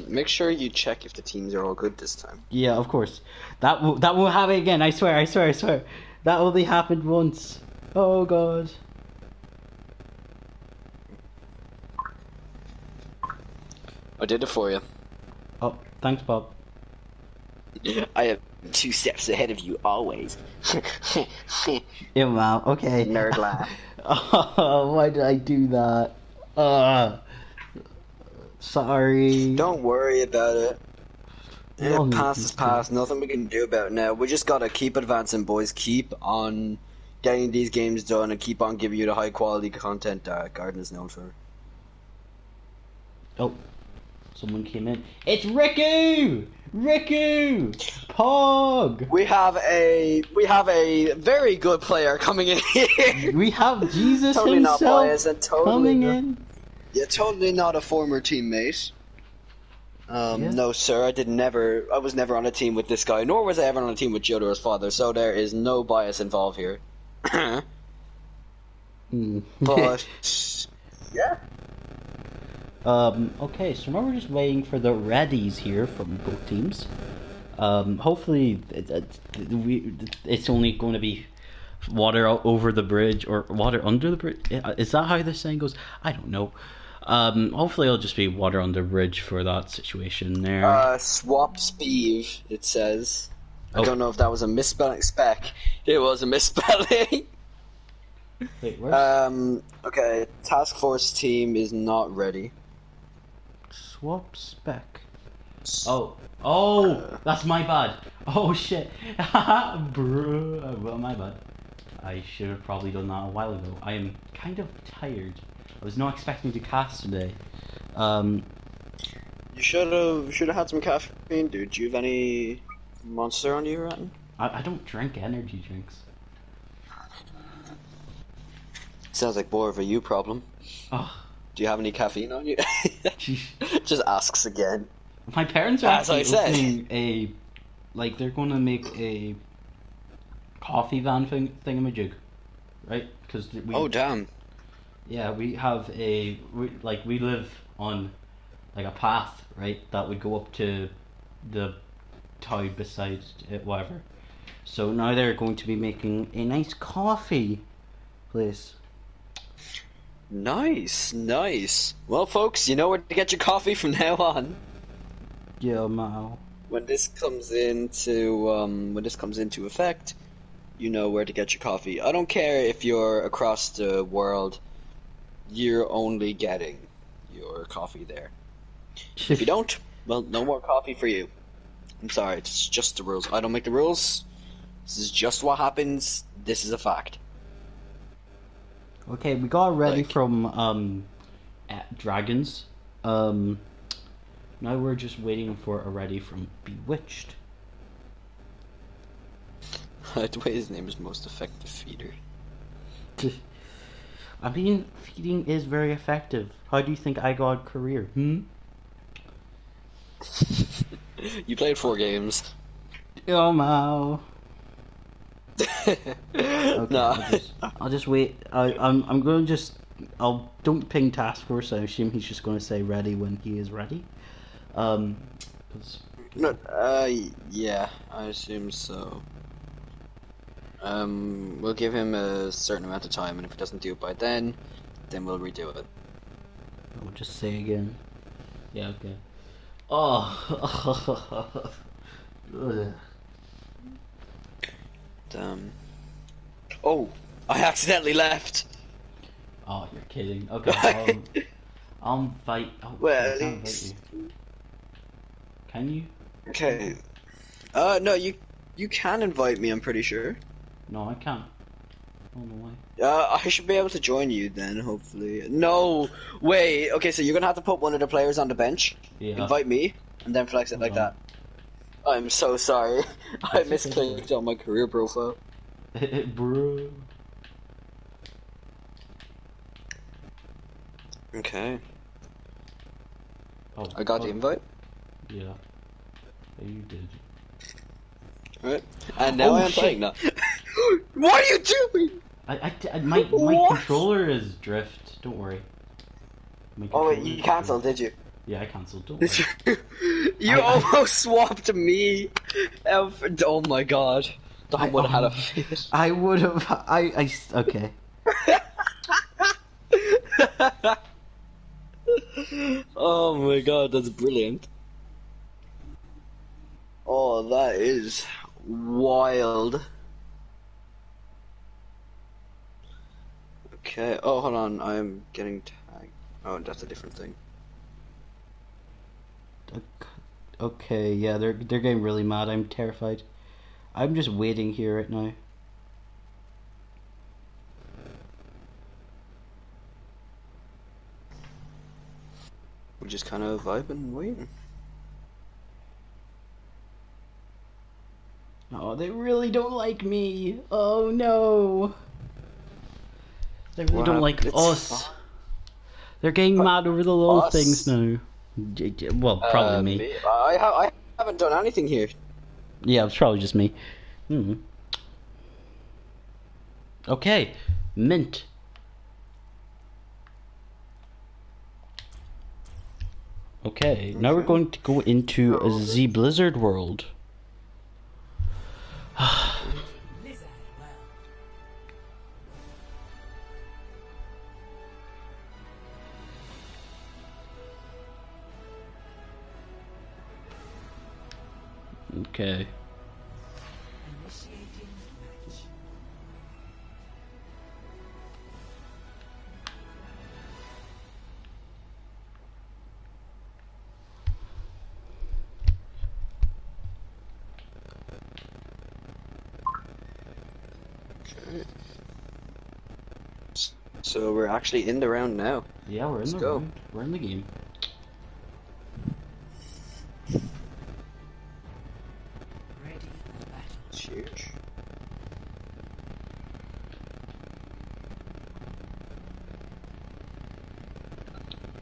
Make sure you check if the teams are all good this time. Yeah, of course. That will happen again. I swear. That only happened once. Oh god. I did it for you. Oh, thanks, Bob. I am 2 steps ahead of you always. Yeah, wow. Okay. Nerd laugh. Oh, why did I do that? Sorry. Don't worry about it. Yeah, Don't make past is past. Nothing we can do about it now. We just gotta keep advancing, boys. Keep on getting these games done and keep on giving you the high quality content that Garden is known for. Oh, someone came in. It's Riku! Riku! Pog! We have a very good player coming in here. We have Jesus Totally not himself biased and totally coming not- in. Yeah, totally not a former teammate. Yeah. No, sir. I was never on a team with this guy, nor was I ever on a team with Jodo's father. So there is no bias involved here. But yeah. Okay, so now we're just waiting for the readies here from both teams. Hopefully it's only going to be water over the bridge or water under the bridge. Is that how this saying goes? I don't know. Hopefully it'll just be water under the bridge for that situation there. Swap speed, it says. I Oh. don't know if that was a misspelling. Spec. It was a misspelling. Wait, where's Okay, task force team is not ready. swap spec? Oh, that's my bad. Oh shit, bruh. Well, my bad. I should have probably done that a while ago. I am kind of tired was not expecting to cast today. Um, You should have had some caffeine, dude. Do you have any Monster on you or anything? I don't drink energy drinks. Sounds like more of a you problem. Oh, Do you have any caffeine on you? jeez. Just asks again. My parents are As I actually said. opening a, like, they're going to make a coffee van thingamajig, right? Because we. Oh damn. Yeah, we have we live on like a path, right, that would go up to the town beside it, whatever. So now they're going to be making a nice coffee place. Nice, nice. Well, folks, you know where to get your coffee from now on. Yeah, Mao. When this comes into effect, you know where to get your coffee. I don't care if you're across the world. You're only getting your coffee there. If you don't, well, no more coffee for you. I'm sorry, it's just the rules. I don't make the rules. This is just what happens. This is a fact. Okay, we got ready Like- from dragons. Now we're just waiting for a ready from Bewitched. The way his name is most effective feeder. I mean, feeding is very effective. How do you think I got a career? You played 4 games. Oh, Mao. Okay, Nah. I'll just wait. I'm going to just. Don't ping task force. I assume he's just going to say ready when he is ready. 'Cause- No, yeah, I assume so. We'll give him a certain amount of time, and if he doesn't do it by then we'll redo it. I'll just say again. Yeah. Okay. Oh. Ugh. Oh, I accidentally left. Oh, you're kidding. Okay. I'll invite. Oh, Well, I at can't least- invite you. Can you? Okay. No, you can invite me, I'm pretty sure. No, I can't. I don't know why. I should be able to join you then, hopefully. No, wait. Okay, so you're gonna have to put one of the players on the bench, Yeah. invite me, and then flex it like Hold that. I'm so sorry. I That's okay. misclicked on my career profile. Bro. Okay. Oh, I got the invite. Yeah. Yeah, you did. Alright. And now Oh, I am shit. playing now. What are you doing? My What? controller is drift. Don't worry. My Oh wait, controller you is cancelled, drift. did you? Yeah, I cancelled. Don't worry. Did you? You I- almost swapped me. Oh my god. I Dom would have had a almost- fit. I would have. Okay. Oh my god, that's brilliant. Oh, that is wild. Okay, oh, hold on, I'm getting tagged. Oh, that's a different thing. Okay. Yeah, they're getting really mad. I'm terrified. I'm just waiting here right now. We're just kind of vibing and waiting. Oh, they really don't like me. Oh no. They really What don't like happened? It's us. fine. They're getting mad over the little Us? things now. Well, probably me. I haven't done anything here. Yeah, it's probably just me. Okay, mint. Okay, now we're Okay. going to go into the Blizzard world. Okay. So we're actually in the round now. Yeah, we're in Let's the go. round. We're in the game. Ready for battle. It's huge.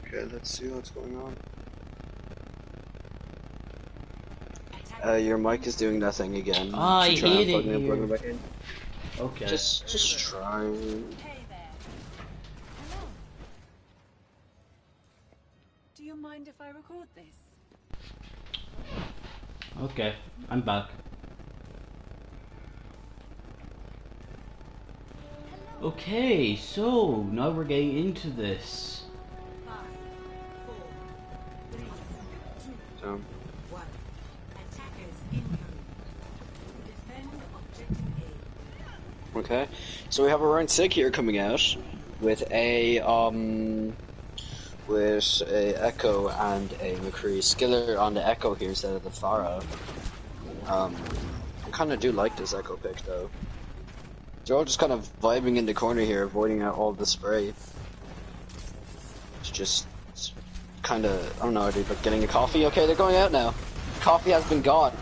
Okay, let's see what's going on. Your mic is doing that thing again. Oh, I Should try and hate plug it me in, plug me here. back in. Okay. Just try. Hey there. Hello. Do you mind if I record this? Okay, I'm back. Okay, so now we're getting into this. 5, 4, 3, 2, So, 1. Attackers incoming. Defend objective A. okay, so we have a round 6 here coming out with a Echo and a McCree. Skiller on the Echo here instead of the Pharah. I kind of do like this Echo pick though. They're all just kind of vibing in the corner here, avoiding out all the spray. It's just kind of, I don't know, are they like getting a coffee? Okay, they're going out now. Coffee has been gone.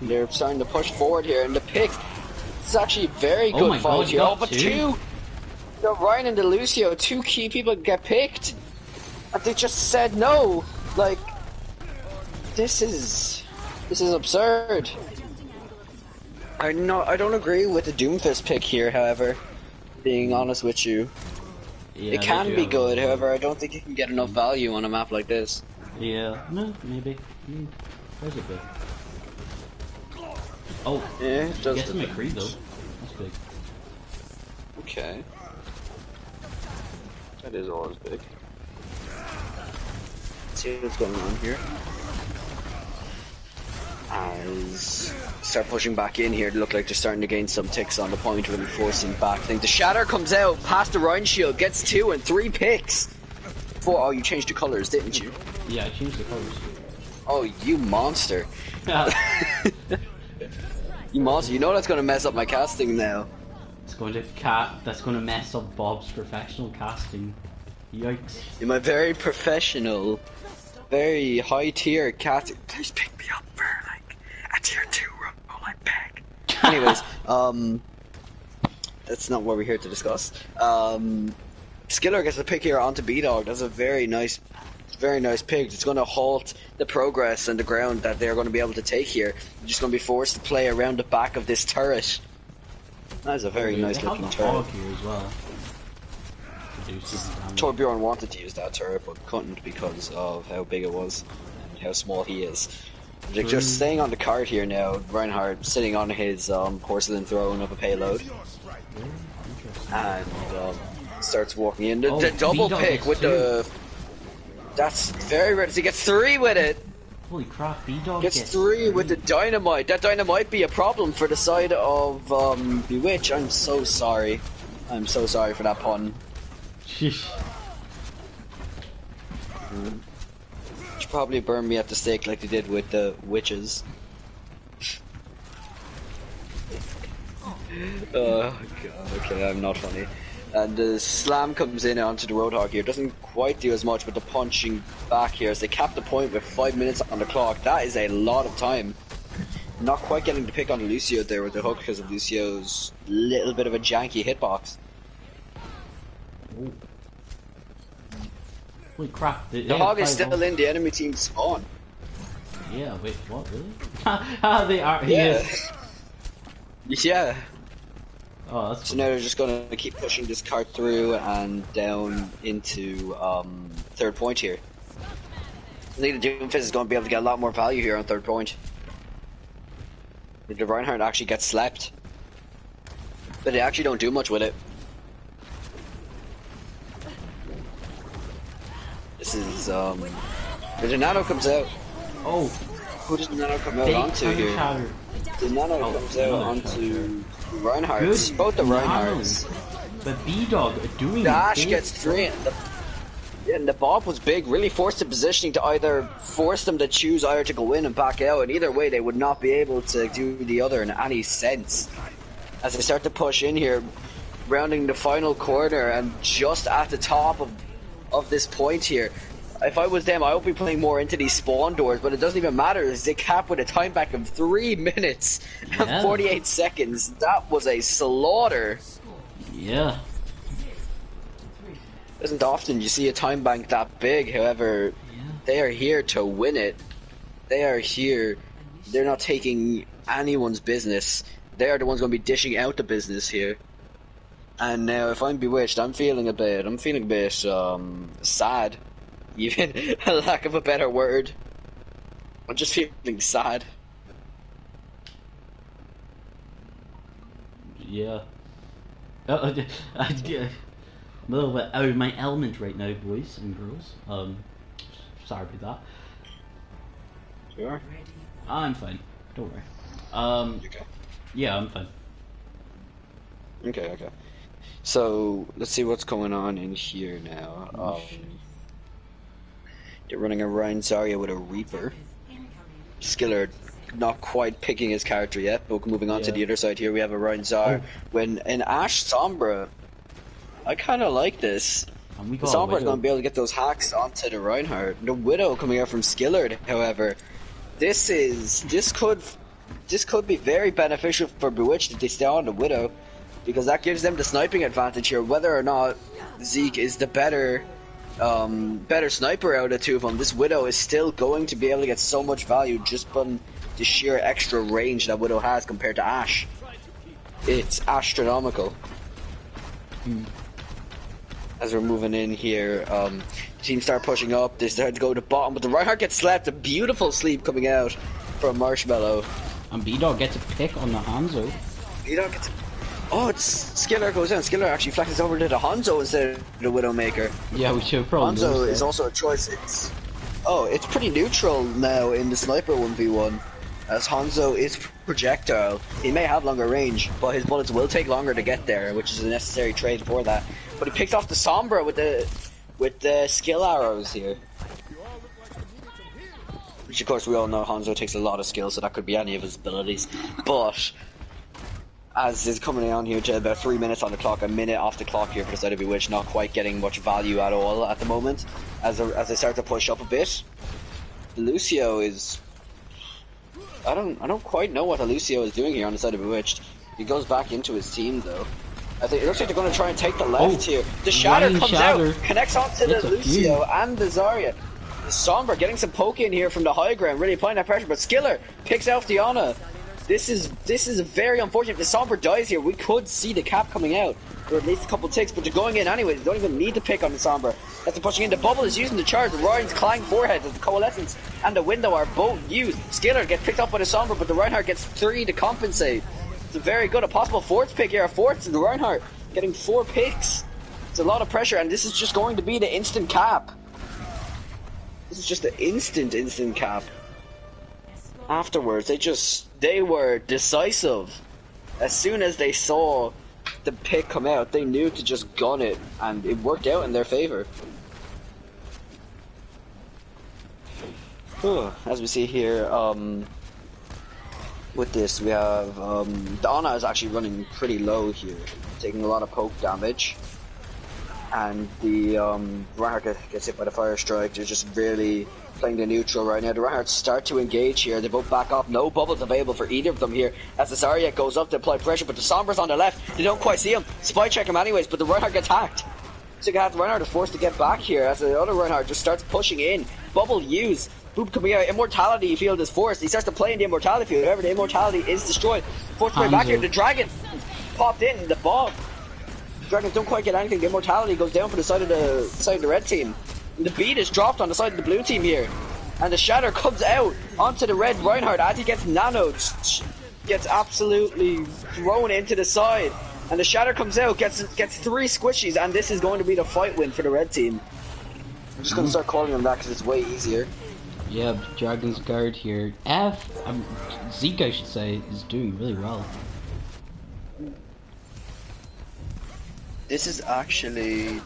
They're starting to push forward here, and the pick. This is actually a very Oh good my fight God, here. got Oh, but two. the Ryan and the Lucio, two key people get picked, and they just said no. Like, this is absurd. I don't agree with the Doomfist pick here. However, being honest with you, Yeah, it they can do be have good. a- However, I don't think you can get enough value on a map like this. Yeah, no, maybe. There's a bit. Oh, Yeah, it does. get the McCree though. That's big. Okay. That is always big. Let's see what's going on here. As start pushing back in here, they look like they're starting to gain some ticks on the point, really forcing back. I think the Shatter comes out, past the Rhine Shield, gets 2 and 3 picks. 4. Oh, you changed the colors, didn't you? Yeah, I changed the colors. Oh, you monster. You monster. You know that's gonna mess up my casting now. It's going to that's going to mess up Bob's professional casting. Yikes. In my very professional, very high tier casting. Please pick me up for like a tier 2 roll, I beg. Anyways, that's not what we're here to discuss. Skiller gets a pick here onto B-Dog. That's a very nice pick. It's going to halt the progress and the ground that they're going to be able to take here. They're just going to be forced to play around the back of this turret. That is a very They nice have looking the turret. hog here as well. To do some damage. Torbjorn wanted to use that turret but couldn't because of how big it was and how small he is. They're just staying on the card here now. Reinhardt sitting on his porcelain throne of a payload and starts walking in. The double B-Dog pick gets with 2. the... That's very rare. He gets 3 with it. Holy crap, B-Dog Gets 3 with the dynamite. That dynamite be a problem for the side of Bewitched. I'm so sorry. I'm so sorry for that pun. Sheesh. Should probably burn me at the stake like they did with the witches. Oh god, okay, I'm not funny. And the slam comes in onto the Roadhog here. Doesn't quite do as much with the punching back here as they cap the point with 5 minutes on the clock. That is a lot of time. Not quite getting the pick on Lucio there with the hook because of Lucio's little bit of a janky hitbox. Oh. Holy crap. The hog is still in the enemy team's spawn. Yeah, wait, what, really? They are, he Yeah. is. Yeah. Oh, that's So cool. now they're just going to keep pushing this cart through and down into third point here. I think the Doomfist is going to be able to get a lot more value here on third point. The Reinhardt actually gets slept. But they actually don't do much with it. This is, the Nano comes out. Oh, Who does the Nano come out big onto turret here? shatter. The Nano Oh, comes out another onto Reinhardt. Good Both the Nano. Reinhardts. But B-Dog doing Dash big gets 3 and the Bob was big, really forced the positioning to either force them to choose either to go in and back out, and either way they would not be able to do the other in any sense. As they start to push in here, rounding the final corner and just at the top of this point here. If I was them, I would be playing more into these spawn doors, but it doesn't even matter. They cap with a time back of 3 minutes and 48 seconds. That was a slaughter. Yeah. Isn't often you see a time bank that big. However, they are here to win it. They are here. They're not taking anyone's business. They are the ones going to be dishing out the business here. And now, if I'm Bewitched, I'm feeling a bit sad. Even a lack of a better word. I'm just feeling sad. Yeah. I'm a little bit out of my element right now, boys and girls. Sorry about that. You are? I'm fine. Don't worry. You okay? Yeah, I'm fine. Okay. So, let's see what's going on in here now. They're running a Ryan Zarya with a Reaper. Skillard not quite picking his character yet, but moving on to the other side here, we have a Ryan Zarya. When in Ashe Sombra, I kind of like this. The Sombra is going to be able to get those hacks onto the Reinhardt. The Widow coming out from Skillard, however, this could be very beneficial for Bewitched if they stay on the Widow, because that gives them the sniping advantage here. Whether or not Zeke is the better sniper out of the two of them, this Widow is still going to be able to get so much value just from the sheer extra range that Widow has compared to Ashe. It's astronomical. As we're moving in here, teams start pushing up, they start to go to the bottom, but the Reinhardt gets slept. A beautiful sleep coming out from Marshmallow. And B-Dog gets a pick on the Hanzo. B-Dog gets Skiller goes down. Skiller actually flexes over to the Hanzo instead of the Widowmaker. Yeah, we should probably Hanzo is also a choice. It's pretty neutral now in the Sniper 1v1, as Hanzo is projectile. He may have longer range, but his bullets will take longer to get there, which is a necessary trait for that. But he picks off the Sombra with the skill arrows here. Which of course we all know Hanzo takes a lot of skill, so that could be any of his abilities. But as is coming on here to about 3 minutes on the clock, a minute off the clock here for the side of Bewitched, not quite getting much value at all at the moment. As they start to push up a bit, Lucio is. I don't quite know what Lucio is doing here on the side of Bewitched. He goes back into his team though. I think it looks like they're going to try and take the left here. The Shatter comes out, connects onto the Lucio and the Zarya. The Sombra getting some poke in here from the high ground, really applying that pressure, but Skiller picks out the Ana. This is very unfortunate. If the Sombra dies here, we could see the cap coming out, or at least a couple ticks, but they're going in anyway. They don't even need to pick on the Sombra. As they're pushing in, the Bubble is using the charge. Ryan's Clang forehead, the Coalescence and the Window are both used. Skiller gets picked up by the Sombra, but the Reinhardt gets 3 to compensate. It's a very good, a possible fourth pick here. A fourth to the Reinhardt, getting 4 picks. It's a lot of pressure, and this is just going to be the instant cap. This is just the instant cap. Afterwards, they were decisive. As soon as they saw the pick come out, they knew to just gun it, and it worked out in their favor. As we see here, with this, we have the Ana is actually running pretty low here, taking a lot of poke damage, and the Reinhardt gets hit by the fire strike. They're just really playing the neutral right now. The Reinhardt start to engage here. They both back off. No bubbles available for either of them here. As the Zarya goes up to apply pressure, but the Sombra's on the left. They don't quite see him. Spy check him anyways, but the Reinhardt gets hacked. So the Reinhardt is forced to get back here as the other Reinhardt just starts pushing in. Bubble use. Boop coming out. Immortality field is forced. He starts to play in the Immortality field. However, the Immortality is destroyed. Forced to play back here. The Dragon popped in the bomb. Dragons don't quite get anything. The Immortality goes down for the side of the red team. And the beat is dropped on the side of the blue team here. And the Shatter comes out onto the red Reinhardt as he gets nanoed. Gets absolutely thrown into the side. And the Shatter comes out, gets 3 squishies, and this is going to be the fight win for the red team. I'm just going to start calling them that because it's way easier. Yeah, Dragon's Guard here. Zeke, I should say, is doing really well. This is actually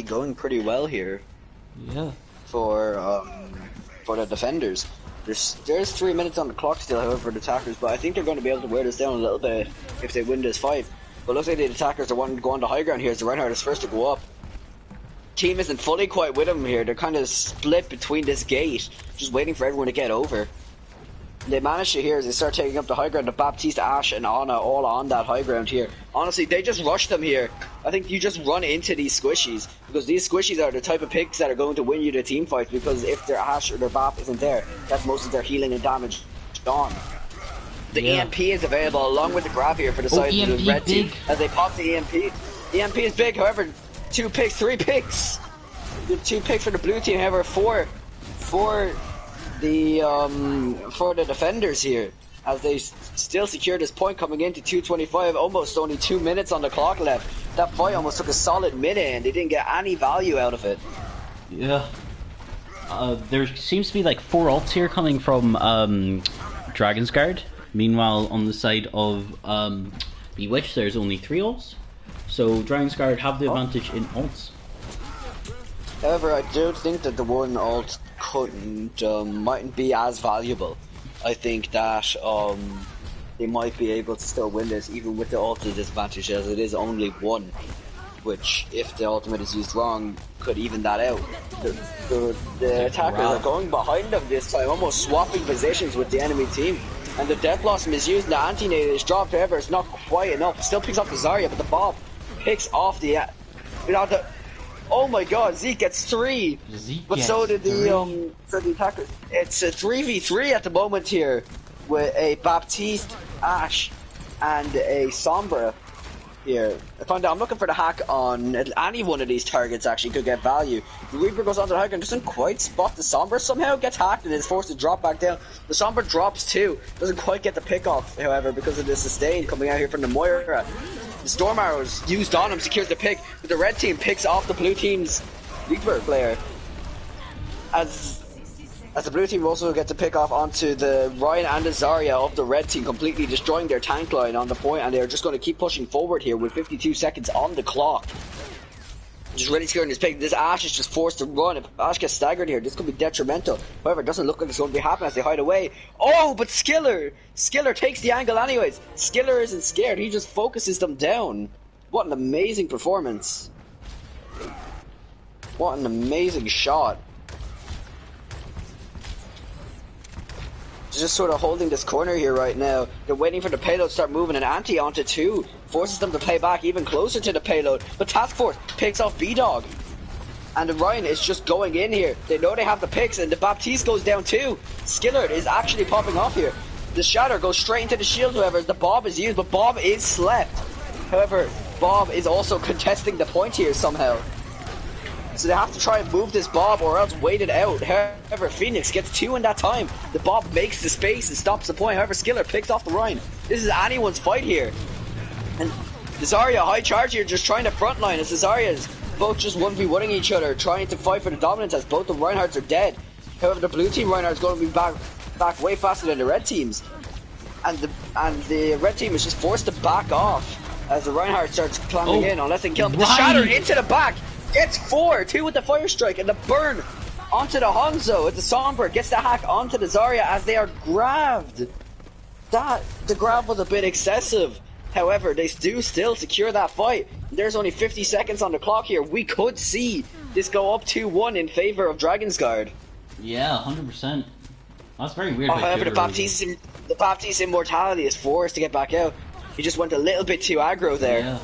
going pretty well here. Yeah. For the defenders. There's 3 minutes on the clock still, however, for the attackers, but I think they're going to be able to wear this down a little bit if they win this fight. But looks like the attackers are wanting to go on the high ground here as the Reinhardt is first to go up. Team isn't fully quite with him here. They're kind of split between this gate, just waiting for everyone to get over. They managed to here as they start taking up the high ground. The Baptiste, Ash, and Anna all on that high ground here. Honestly, they just rushed them here. I think you just run into these squishies because these squishies are the type of picks that are going to win you the team fights. Because if their Ash or their Bap isn't there, that's most of their healing and damage gone. The EMP is available along with the grab here for the side of the red team as they pop the EMP. EMP is big, however, 2 picks, 3 picks. 2 picks for the blue team, however, 4 for the defenders here as they still secure this point coming into 2:25, almost only 2 minutes on the clock left. That fight almost took a solid minute and they didn't get any value out of it. Yeah. There seems to be like 4 ults here coming from Dragon's Guard. Meanwhile, on the side of Bewitched, there's only 3 ults. So Dragon's Guard have the advantage in ults. However, I do think that the one ult mightn't be as valuable. I think that they might be able to still win this even with the ultimate disadvantage, as it is only 1, which if the ultimate is used wrong could even that out. The attackers are going behind them this time, almost swapping positions with the enemy team. And the Death Blossom is used, the anti-nade is dropped, however it's not quite enough. Still picks up the Zarya, but the Bob picks off the oh my god, Zeke gets 3. But so did the attackers. It's a 3v3 at the moment here with a Baptiste, Ash, and a Sombra here. I'm looking for the hack on any one of these targets. Actually could get value. The Reaper goes onto the high ground, doesn't quite spot the Sombra, somehow gets hacked and is forced to drop back down. The Sombra drops too, doesn't quite get the pick off, however, because of the sustain coming out here from the Moira. The Storm Arrows used on him, secures the pick, but the red team picks off the blue team's Reaper player. As the blue team also get to pick off onto the Ryan and the Zarya of the red team, completely destroying their tank line on the point, and they're just going to keep pushing forward here with 52 seconds on the clock. Just ready securing this pick. This Ash is just forced to run. If Ash gets staggered here, this could be detrimental. However, it doesn't look like it's going to be happening as they hide away. Oh, but Skiller takes the angle anyways. Skiller isn't scared. He just focuses them down. What an amazing performance. What an amazing shot. Just sort of holding this corner here right now. They're waiting for the payload to start moving, and Anti onto 2 forces them to play back even closer to the payload. But Task Force picks off B-Dog, and the Ryan is just going in here. They know they have the picks, and the Baptiste goes down too. Skillard is actually popping off here. The Shatter goes straight into the shield, however, as the Bob is used, but Bob is slept. However, Bob is also contesting the point here somehow. So they have to try and move this Bob or else wait it out. However, Phoenix gets 2 in that time. The Bob makes the space and stops the point. However, Skiller picks off the Rhine. This is anyone's fight here. And the Zarya high charge here just trying to frontline as the Zaryas both just 1v1ing each other, trying to fight for the dominance as both the Reinhardts are dead. However, the blue team Reinhardt's going to be back way faster than the red teams. And the red team is just forced to back off as the Reinhardt starts climbing in unless they kill him. The Shatter into the back! Gets 4, 2 with the fire strike, and the burn onto the Hanzo as the Sombra gets the hack onto the Zarya as they are grabbed. The grab was a bit excessive. However, they do still secure that fight. There's only 50 seconds on the clock here. We could see this go up 2-1 in favor of Dragon's Guard. Yeah, 100%. That's very weird. However, the Baptiste Immortality is forced to get back out. He just went a little bit too aggro there. Yeah.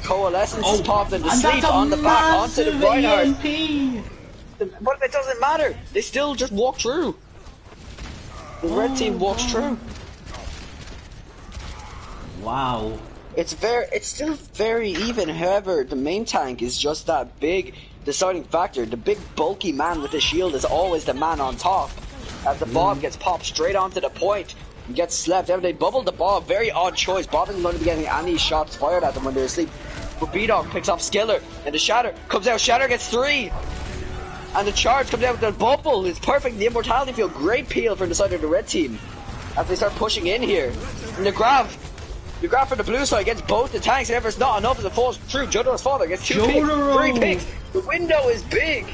Coalescence is popped into sleep on the back onto the Reinhardt. But it doesn't matter. They still just walk through. The red team walks through. Wow. It's still very even. However, the main tank is just that big deciding factor. The big bulky man with the shield is always the man on top. As the Bob gets popped straight onto the point and gets slept. They bubbled the Bob. Very odd choice. Bob isn't going to be getting any shots fired at them when they're asleep. But B-Dog picks off Skiller, and the Shatter comes out. Shatter gets 3, and the charge comes out with the bubble. It's perfect. The Immortality field, great peel for the side of the red team as they start pushing in here. And the grab for the blue side gets both the tanks. However, it's not enough as it falls through. Jotaro's father gets 2 picks, 3 picks. The window is big.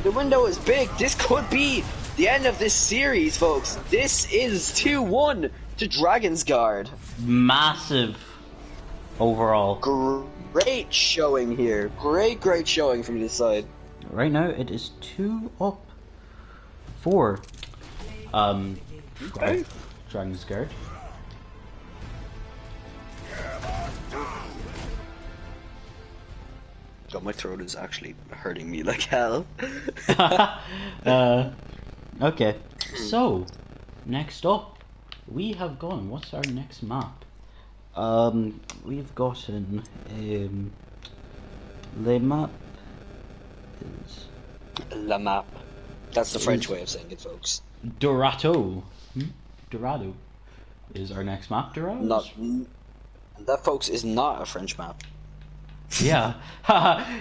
The window is big. This could be the end of this series, folks. This is 2-1 to Dragon's Guard. Massive. overall. Great showing here. Great showing from this side. Right now it is 2-up for Okay. Dragon's Guard. God, my throat is actually hurting me like hell. Okay, so next up we have gone. What's our next map? We've gotten Le map is La map. That's the French way of saying it, folks. Dorado. Dorado is our next map. Dorado. Not that, folks, is not a French map. Yeah,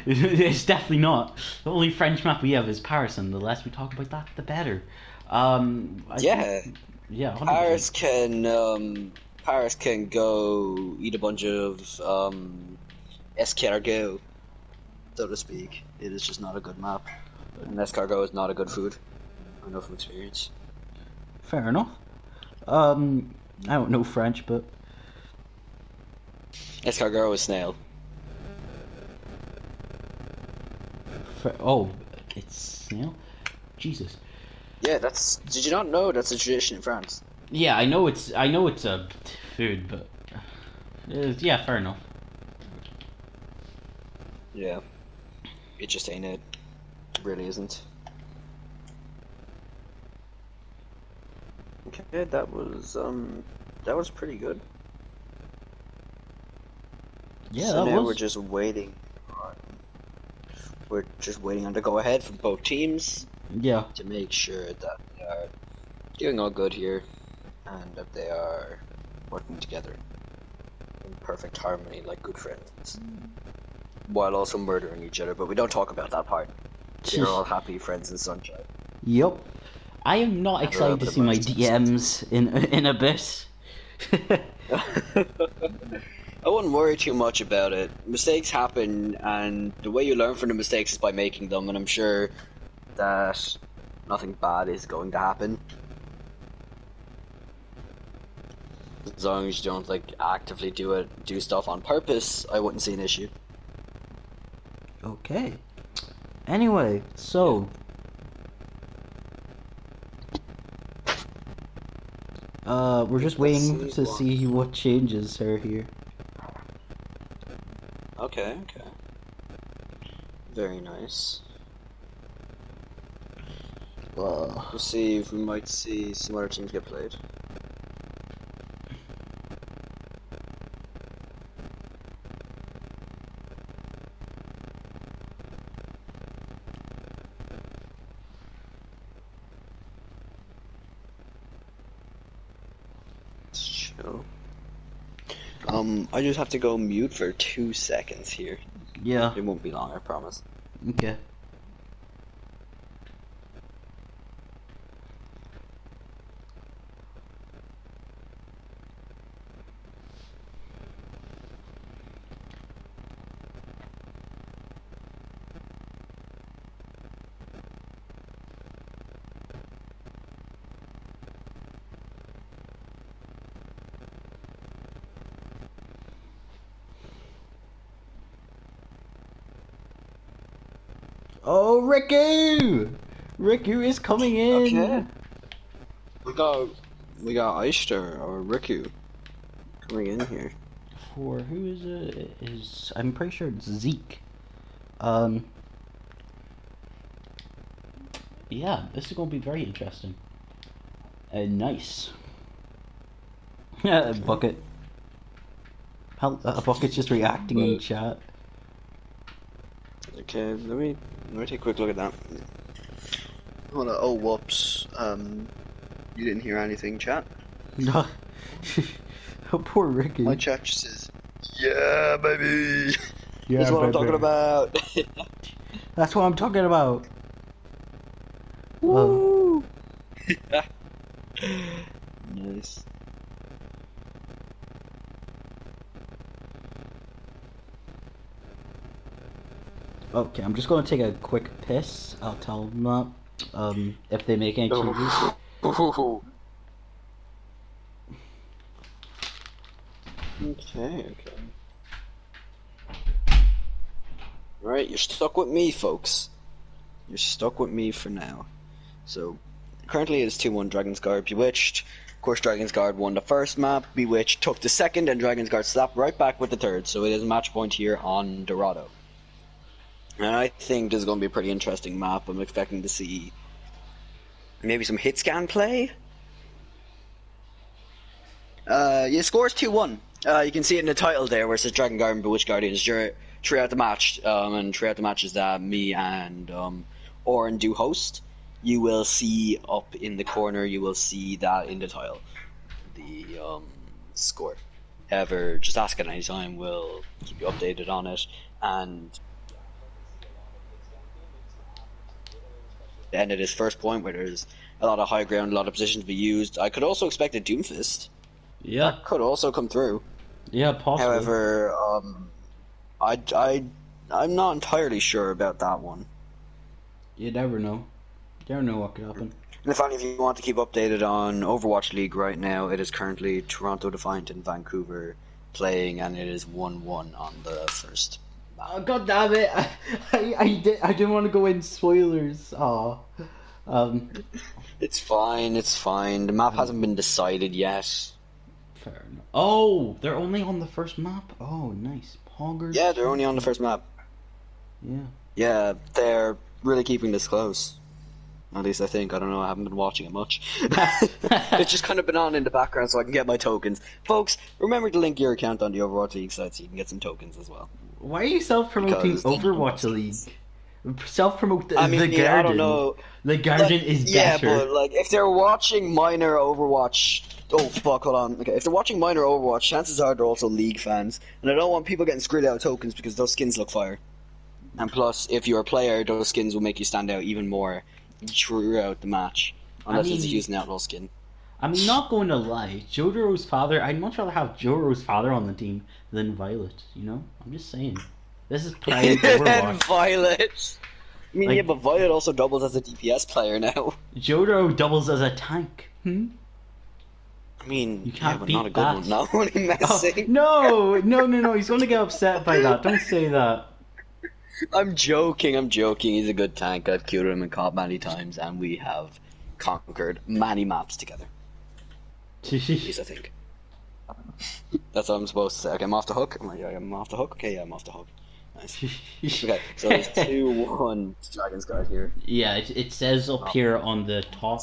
it's definitely not. The only French map we have is Paris, and the less we talk about that, the better. Yeah. Yeah, 100%. Paris can go eat a bunch of escargot, so to speak. It is just not a good map, and escargot is not a good food. I know from experience. Fair enough. I don't know French, but Escargot is snail. oh, it's snail. Jesus. Yeah, that's. Did you not know that's a tradition in France? Yeah, I know it's a food, but yeah, fair enough. Yeah. It just ain't it. It really isn't. Okay, that was pretty good. Yeah, so that now was. we're just waiting. We're just waiting on the go ahead from both teams Yeah. to make sure that they are doing all good here and that they are working together in perfect harmony like good friends, while also murdering each other. But we don't talk about that part. They're all happy friends in sunshine. Yep. I am not excited to see my DMs in Abyss. I wouldn't worry too much about it. Mistakes happen, and the way you learn from the mistakes is by making them, and I'm sure that nothing bad is going to happen. As long as you don't actively do stuff on purpose, I wouldn't see an issue. Okay. Anyway, so we're just waiting to see what changes are here. Okay. Very nice. We'll see if we might see some other teams get played. Chill. I just have to go mute for 2 seconds here. Yeah. It won't be long, I promise. Okay. Oh, Riku! Riku is coming in. Okay. We got Oyster or Riku coming in here. For who is it? Is I'm pretty sure it's Zeke. Yeah, this is gonna be very interesting. Nice. Bucket. A Bucket's just reacting in chat. Okay, let me take a quick look at that. Hold on. Oh, whoops. You didn't hear anything, chat? No. Oh, poor Ricky. My chat just says, "Yeah, baby." Yeah, That's what I'm baby. talking about. That's what I'm talking about. Woo! Nice. Okay, I'm just gonna take a quick piss. I'll tell them that. If they make any changes. Ooh. Okay. Alright, you're stuck with me, folks. You're stuck with me for now. So, currently it is 2-1 Dragon's Guard Bewitched. Of course, Dragon's Guard won the first map, Bewitched took the second, and Dragon's Guard slapped right back with the third. So it is match point here on Dorado. And I think this is going to be a pretty interesting map. I'm expecting to see maybe some hit scan play. Yeah, score's 2-1. You can see it in the title there where it says Dragon Guard and Bewitched Guardians throughout the match. And throughout the matches that me and Oren do host, you will see up in the corner, you will see that in the title, the score. However, just ask at any time, we'll keep you updated on it. And the end of this first point where there's a lot of high ground, a lot of positions to be used, I could also expect a Doomfist. Yeah. That could also come through. Yeah, possibly. However, I'm not entirely sure about that one. You never know. You never know what could happen. And if any of you want to keep updated on Overwatch League right now, it is currently Toronto Defiant and Vancouver playing, and it is 1-1 on the first map. Oh, God damn it! I didn't want to go in spoilers. Aw. It's fine, it's fine. The map hasn't been decided yet. Fair enough. Oh, they're only on the first map? Oh, nice. Poggers. Yeah, they're only on the first map. Yeah. Yeah, they're really keeping this close. At least I think. I don't know, I haven't been watching it much. It's just kind of been on in the background so I can get my tokens. Folks, remember to link your account on the Overwatch League site so you can get some tokens as well. Why are you self-promoting Because- Overwatch League? Self-promote the I mean, Garden. I don't know. The Garden Like, is yeah, better. but like if they're watching minor Overwatch, oh fuck, hold on. Okay, if they're watching minor Overwatch, chances are they're also League fans, and I don't want people getting screwed out of tokens because those skins look fire. And plus, if you're a player, those skins will make you stand out even more throughout the match, unless it's mean- using an outlaw skin. I mean, not going to lie, Jotaro's father, I'd much rather have Jotaro's father on the team than Violet, you know? I'm just saying. This is prime And Overwatch. Violet. I mean, Like- yeah, but Violet also doubles as a DPS player now. Jotaro doubles as a tank. I mean, You can't yeah, but beat not a good that. one. Not only Oh, messing. no, he's going to get upset by that. Don't say that. I'm joking. He's a good tank. I've killed him in COD many times, and we have conquered many maps together. At least I think. That's what I'm supposed to say. Okay, I'm off the hook. I'm off the hook. Okay, yeah, I'm off the hook. Nice. Okay, so there's 2-1 Dragon's Guard here. Yeah, it says up here on the top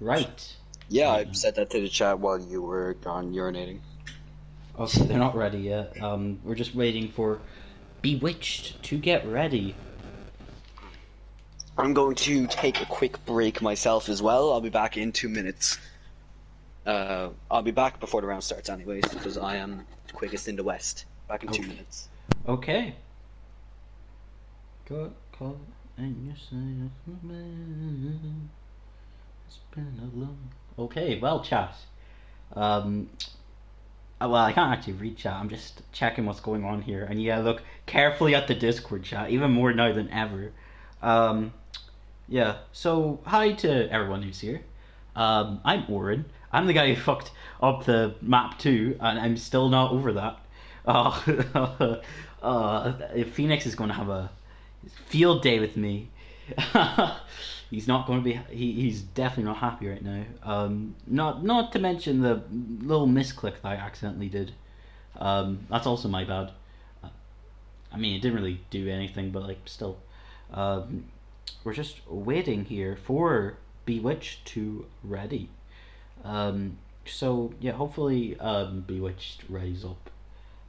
right. Yeah, I said that to the chat while you were gone urinating. Okay, they're not ready yet. We're just waiting for Bewitched to get ready. I'm going to take a quick break myself as well. I'll be back in 2 minutes. I'll be back before the round starts anyways, because I am the quickest in the West. Back in 2 minutes. Okay. Call and you say it's been a long. Okay, well, chat. Well, I can't actually read chat. I'm just checking what's going on here, and yeah, look carefully at the Discord chat, even more now than ever. Yeah. So hi to everyone who's here. I'm Oren. I'm the guy who fucked up the map too, and I'm still not over that. Phoenix is going to have a field day with me. He's not going to be. He's definitely not happy right now. Not to mention the little misclick that I accidentally did. That's also my bad. I mean, it didn't really do anything, but like still. We're just waiting here for Bewitched to ready. So yeah, hopefully Bewitched readies up,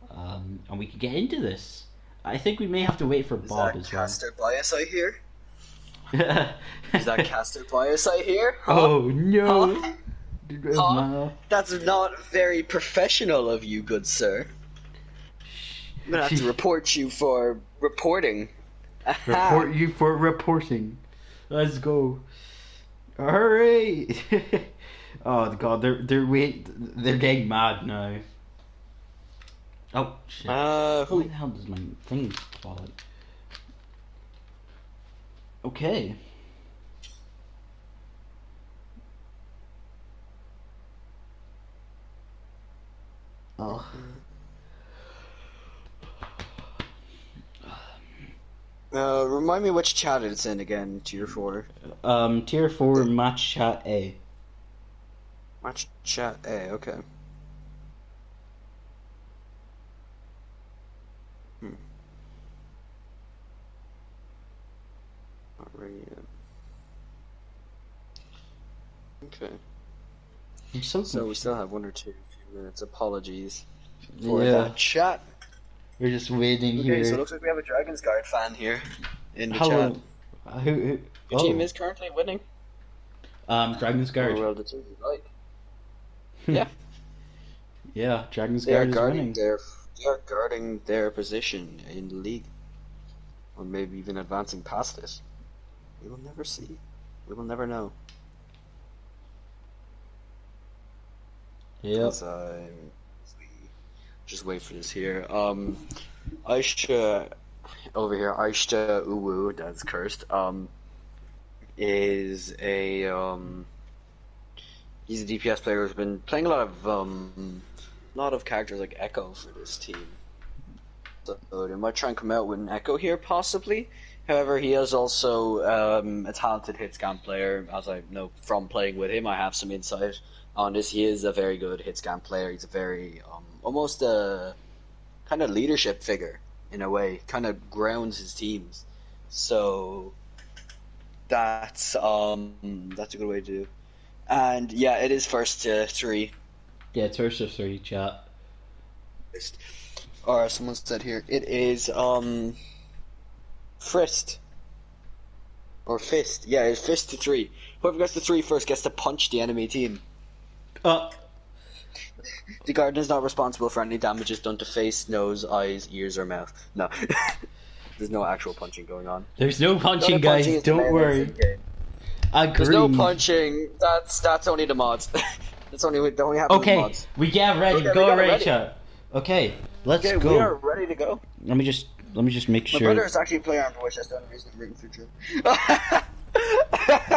and we can get into this. I think we may have to wait for Bob as well. Caster bias I hear? Is that caster bias I hear? Huh? Oh no! Huh? That's not very professional of you, good sir. I'm gonna have to report you for reporting. Report you for reporting. Let's go. Hurry! Oh god, they're getting mad now. Oh shit! Who? Why the hell does my thing fall out? Okay. Oh. Remind me which chat it's in again, tier 4. Tier 4 match chat A. Match chat A, okay. Not ready yet. Okay. So we still have 1 or 2 few minutes. Apologies for that chat. We're just waiting here. Okay, so it looks like we have a Dragon's Guard fan here in the Hello. chat. Who? Your team is currently winning. Dragon's Guard. Well, the team you like. Yeah. Yeah, Dragon's Guard is winning. They are guarding their position in the league, or maybe even advancing past it. We will never see. We will never know. Yeah. Just wait for this here. Aisha over here, Aisha Uwu, that's cursed. Is a he's a DPS player who's been playing a lot of characters like Echo for this team. So they might try and come out with an Echo here, possibly. However, he is also a talented hit scan player. As I know from playing with him, I have some insight on this. He is a very good hit scan player. He's a very almost a kind of leadership figure in a way. Kind of grounds his teams. So that's a good way to do. And yeah, it is first to 3. Yeah, it's first to 3, chat. Or someone said here, it is Frist. Or Fist. Yeah, it's Fist to 3. Whoever gets to 3 first gets to punch the enemy team. The Guardian is not responsible for any damages done to face, nose, eyes, ears, or mouth. No. There's no actual punching going on. There's no punching, guys. Don't worry. Agreed. There's no punching. That's only the mods. That's only happens with mods. Okay, we get ready. Okay, go ready, chat. Okay, let's go. We are ready to go. Let me just make sure. My brother is actually a player on Bewitched. That's the only reason I'm rooting for Drew.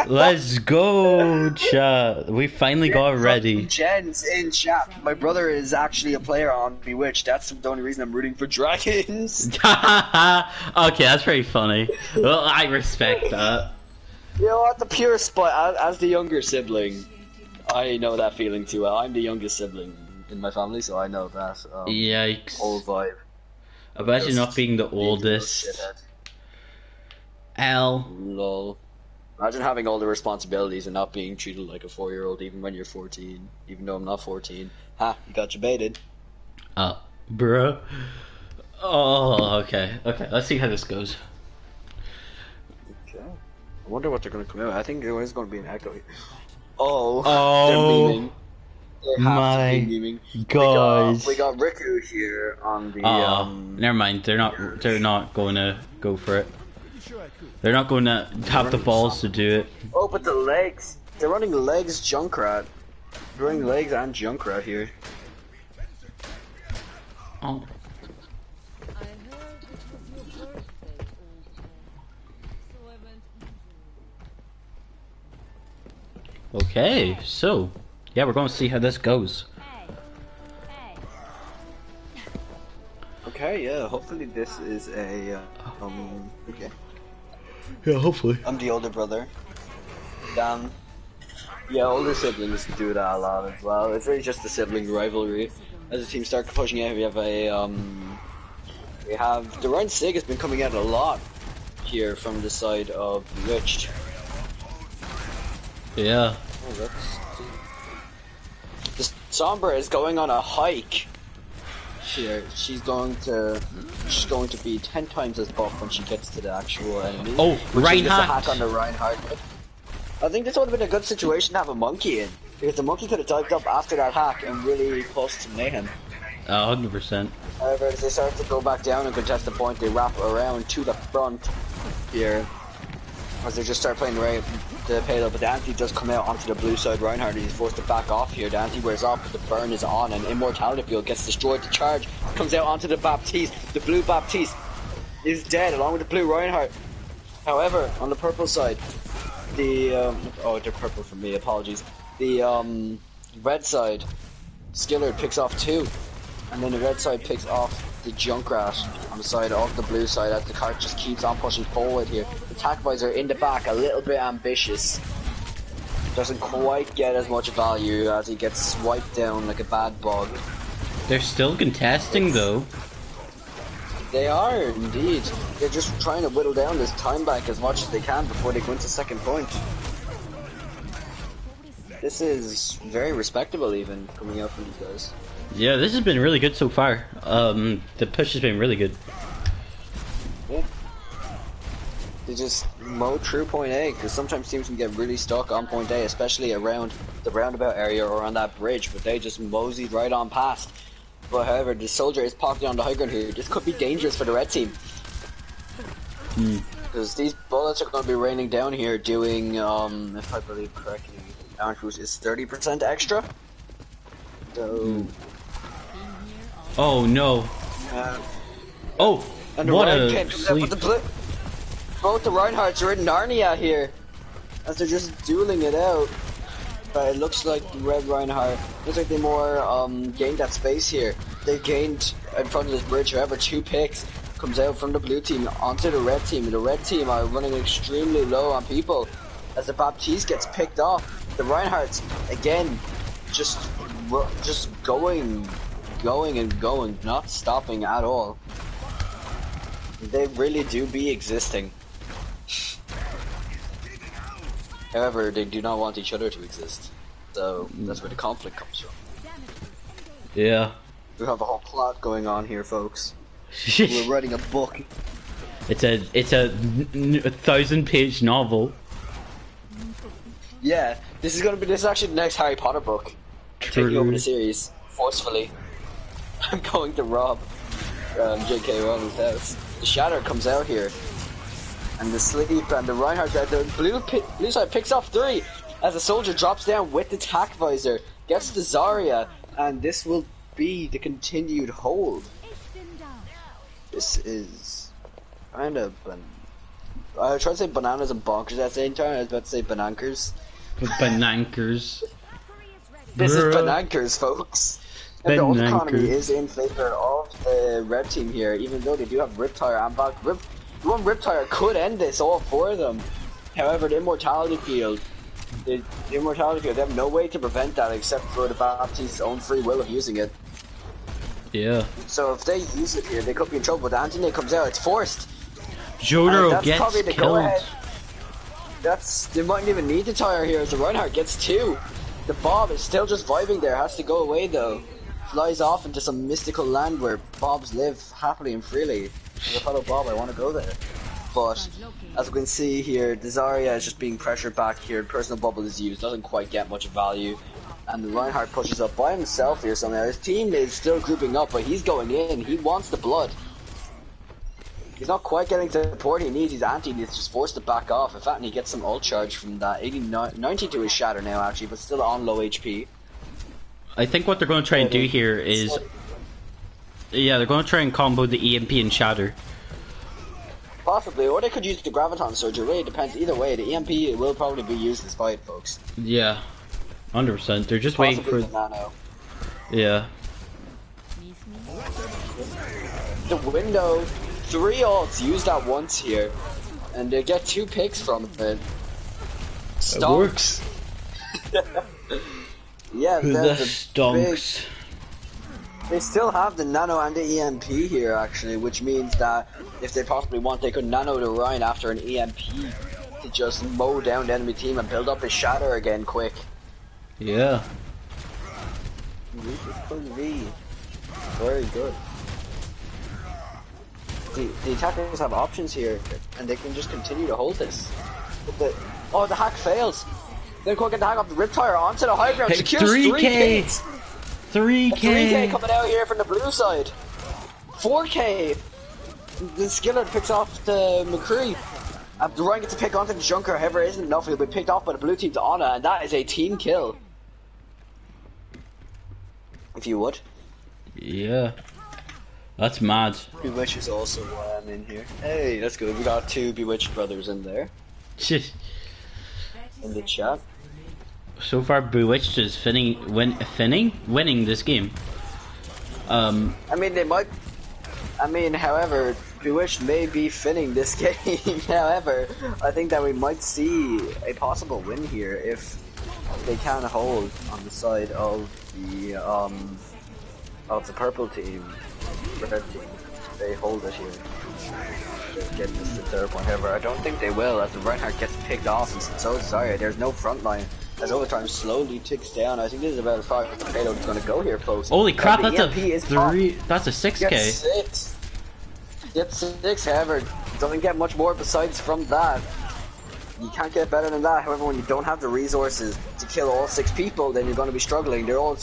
Let's go, chat. We finally got ready. Jen's in chat. My brother is actually a player on Bewitched. That's the only reason I'm rooting for Dragons. Okay, that's pretty funny. Well, I respect that. You know what? The pure spot. As the younger sibling, I know that feeling too well. I'm the youngest sibling in my family, so I know that. Yikes. Whole vibe. Imagine not being the oldest. L. Lol. Imagine having all the responsibilities and not being treated like a 4-year-old even when you're 14. Even though I'm not 14. Ha, you got you baited. Bruh. Oh, okay. Okay, let's see how this goes. Okay. I wonder what they're going to come out with. I think there is going to be an echo. Oh. They're memeing. They have to be memeing. Guys. We got Riku here on the. Never mind. They're not going to go for it. They're not going to have the balls to do it. Oh, but the legs. They're running legs Junkrat. They're running legs and Junkrat here. Oh. I heard it was your birthday, old man. So I went. Okay, so yeah, we're going to see how this goes. Okay, yeah. Hopefully this is a okay. Yeah, hopefully. I'm the older brother. Damn. Yeah, older siblings do that a lot as well. It's really just a sibling rivalry. As the team start pushing out, we have the Ryan Sig has been coming out a lot here from the side of Bewitched. Yeah. Oh, the Sombra is going on a hike. Here, she's going to be 10 times as buff when she gets to the actual enemy. Oh, Reinhardt! Hack on the Reinhardt. I think this would have been a good situation to have a monkey in, because the monkey could have dived up after that hack and really caused some mayhem. 100%. However, as they start to go back down and contest the point, they wrap around to the front here. As they just start playing the payload, but the anti does come out onto the blue side. Reinhardt is forced to back off here. The anti wears off, but the burn is on, and Immortality Field gets destroyed. The charge comes out onto the Baptiste. The blue Baptiste is dead, along with the blue Reinhardt. However, on the purple side, they're purple for me, apologies. The red side, Skillard picks off 2, and then the red side picks off the Junkrat on the side of the blue side as the cart just keeps on pushing forward here. The attack visor in the back, a little bit ambitious. Doesn't quite get as much value as he gets swiped down like a bad bug. They're still contesting though. They are indeed. They're just trying to whittle down this time back as much as they can before they go into second point. This is very respectable even coming out from these guys. Yeah, this has been really good so far. The push has been really good. Yeah. They just mow through point A, because sometimes teams can get really stuck on point A, especially around the roundabout area or on that bridge, but they just moseyed right on past. But however, the soldier is pocketed on the high ground here. This could be dangerous for the red team. Because these bullets are going to be raining down here doing, if I believe correctly, damage boost is 30% extra. So... Oh no. Oh, and the what red a kid comes out sleep. with the both the Reinhardts are in Narnia here, as they're just dueling it out. But it looks like the red Reinhardt, looks like they more gained that space here. They gained in front of this bridge. However, 2 picks comes out from the blue team onto the red team. The red team are running extremely low on people as the Baptiste gets picked off. The Reinhardts again, just going, not stopping at all. They really do be existing. However, they do not want each other to exist. So that's where the conflict comes from. Yeah. We have a whole plot going on here, folks. We're writing a book. It's a 1,000-page novel. Yeah, this is actually the next Harry Potter book. Taking over the series forcefully. I'm going to rob J.K. Rowling's house. The Shatter comes out here, and the Sleep and the Reinhardt. The blue side picks off 3 as the soldier drops down with the tack visor, gets the Zarya, and this will be the continued hold. This is kind of I tried to say bananas and bonkers at the same time. I was about to say banankers. Banankers. This is banankers, folks. And the old economy is in favor of the red team here, even though they do have Riptire and back. One Riptire could end this all for them. However, the immortality field, they have no way to prevent that except for the Baptiste's own free will of using it. Yeah. So if they use it here, they could be in trouble. But Anthony comes out, it's forced. Jotaro gets killed. They mightn't even need the tire here as the Reinhardt gets 2. The Bob is still just vibing there, has to go away though. Flies off into some mystical land where Bobs live happily and freely. As a fellow Bob, I want to go there. But, as we can see here, the Zarya is just being pressured back here. Personal bubble is used, doesn't quite get much value. And the Reinhardt pushes up by himself here somehow. His team is still grouping up, but he's going in. He wants the blood. He's not quite getting the support he needs. His anti needs just forced to back off. In fact, and he gets some ult charge from that. 90 to his shatter now, actually, but still on low HP. I think what they're going to try and do here is... Yeah, they're going to try and combo the EMP and Shatter. Possibly, or they could use the Graviton Surge. It really depends. Either way, the EMP will probably be used this fight, folks. Yeah, 100%. They're just Possibly waiting for... the Nano. Yeah. The window, 3 ults used at once here, and they get 2 picks from it. Stonks. Yeah, The stonks. They still have the Nano and the EMP here, actually, which means that if they possibly want, they could Nano the Rhine after an EMP to just mow down the enemy team and build up his Shatter again quick. Yeah. This could be very good. The attackers have options here, and they can just continue to hold this. But the hack fails. Then quite get the hack off the Riptire onto the high ground. Hey, Secures 3K! 3K! 3K coming out here from the blue side. 4K. The Skillet picks off the McCree. The Ryan gets a pick onto the Junker. However, it isn't enough. He'll be picked off by the blue team to Anna, and that is a team kill. If you would. Yeah. That's mad. Bewitched is also in here. Hey, that's good. We got 2 Bewitched brothers in there. In the chat. So far, Bewitched is winning this game. I mean, they might I mean, however, Bewitched may be finning this game. However, I think that we might see a possible win here if they can hold on the side of the purple team, red team. They hold it here. Just get this to third point. However, I don't think they will, as the Reinhardt gets picked off, and so sorry. There's no front line. As overtime slowly ticks down, I think this is about as far as the payload is going to go here, folks. Holy crap! That's EMP a is 3. That's a 6K. Get 6. Get 6. However, doesn't get much more besides from that. You can't get better than that. However, when you don't have the resources to kill all 6 people, then you're going to be struggling. They're all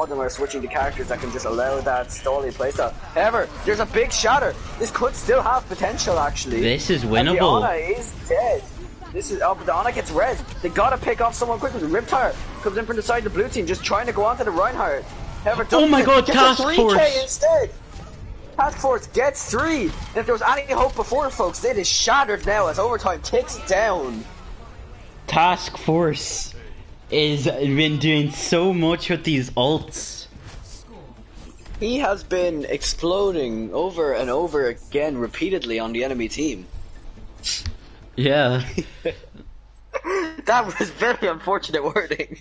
of them are switching to characters that can just allow that stally playstyle. However, there's a big shatter. This could still have potential, actually. This is And winnable. the Ana is dead. This is but the Ana gets red. They gotta pick off someone quickly. The Riptire comes in from the side of the blue team, just trying to go onto the Reinhardt. However, Oh my god, gets Task a 3K Force! instead. Task Force gets 3. And if there was any hope before, folks, it is shattered now as overtime ticks down. Task Force is been doing so much with these ults. He has been exploding over and over again repeatedly on the enemy team. Yeah. That was very unfortunate wording.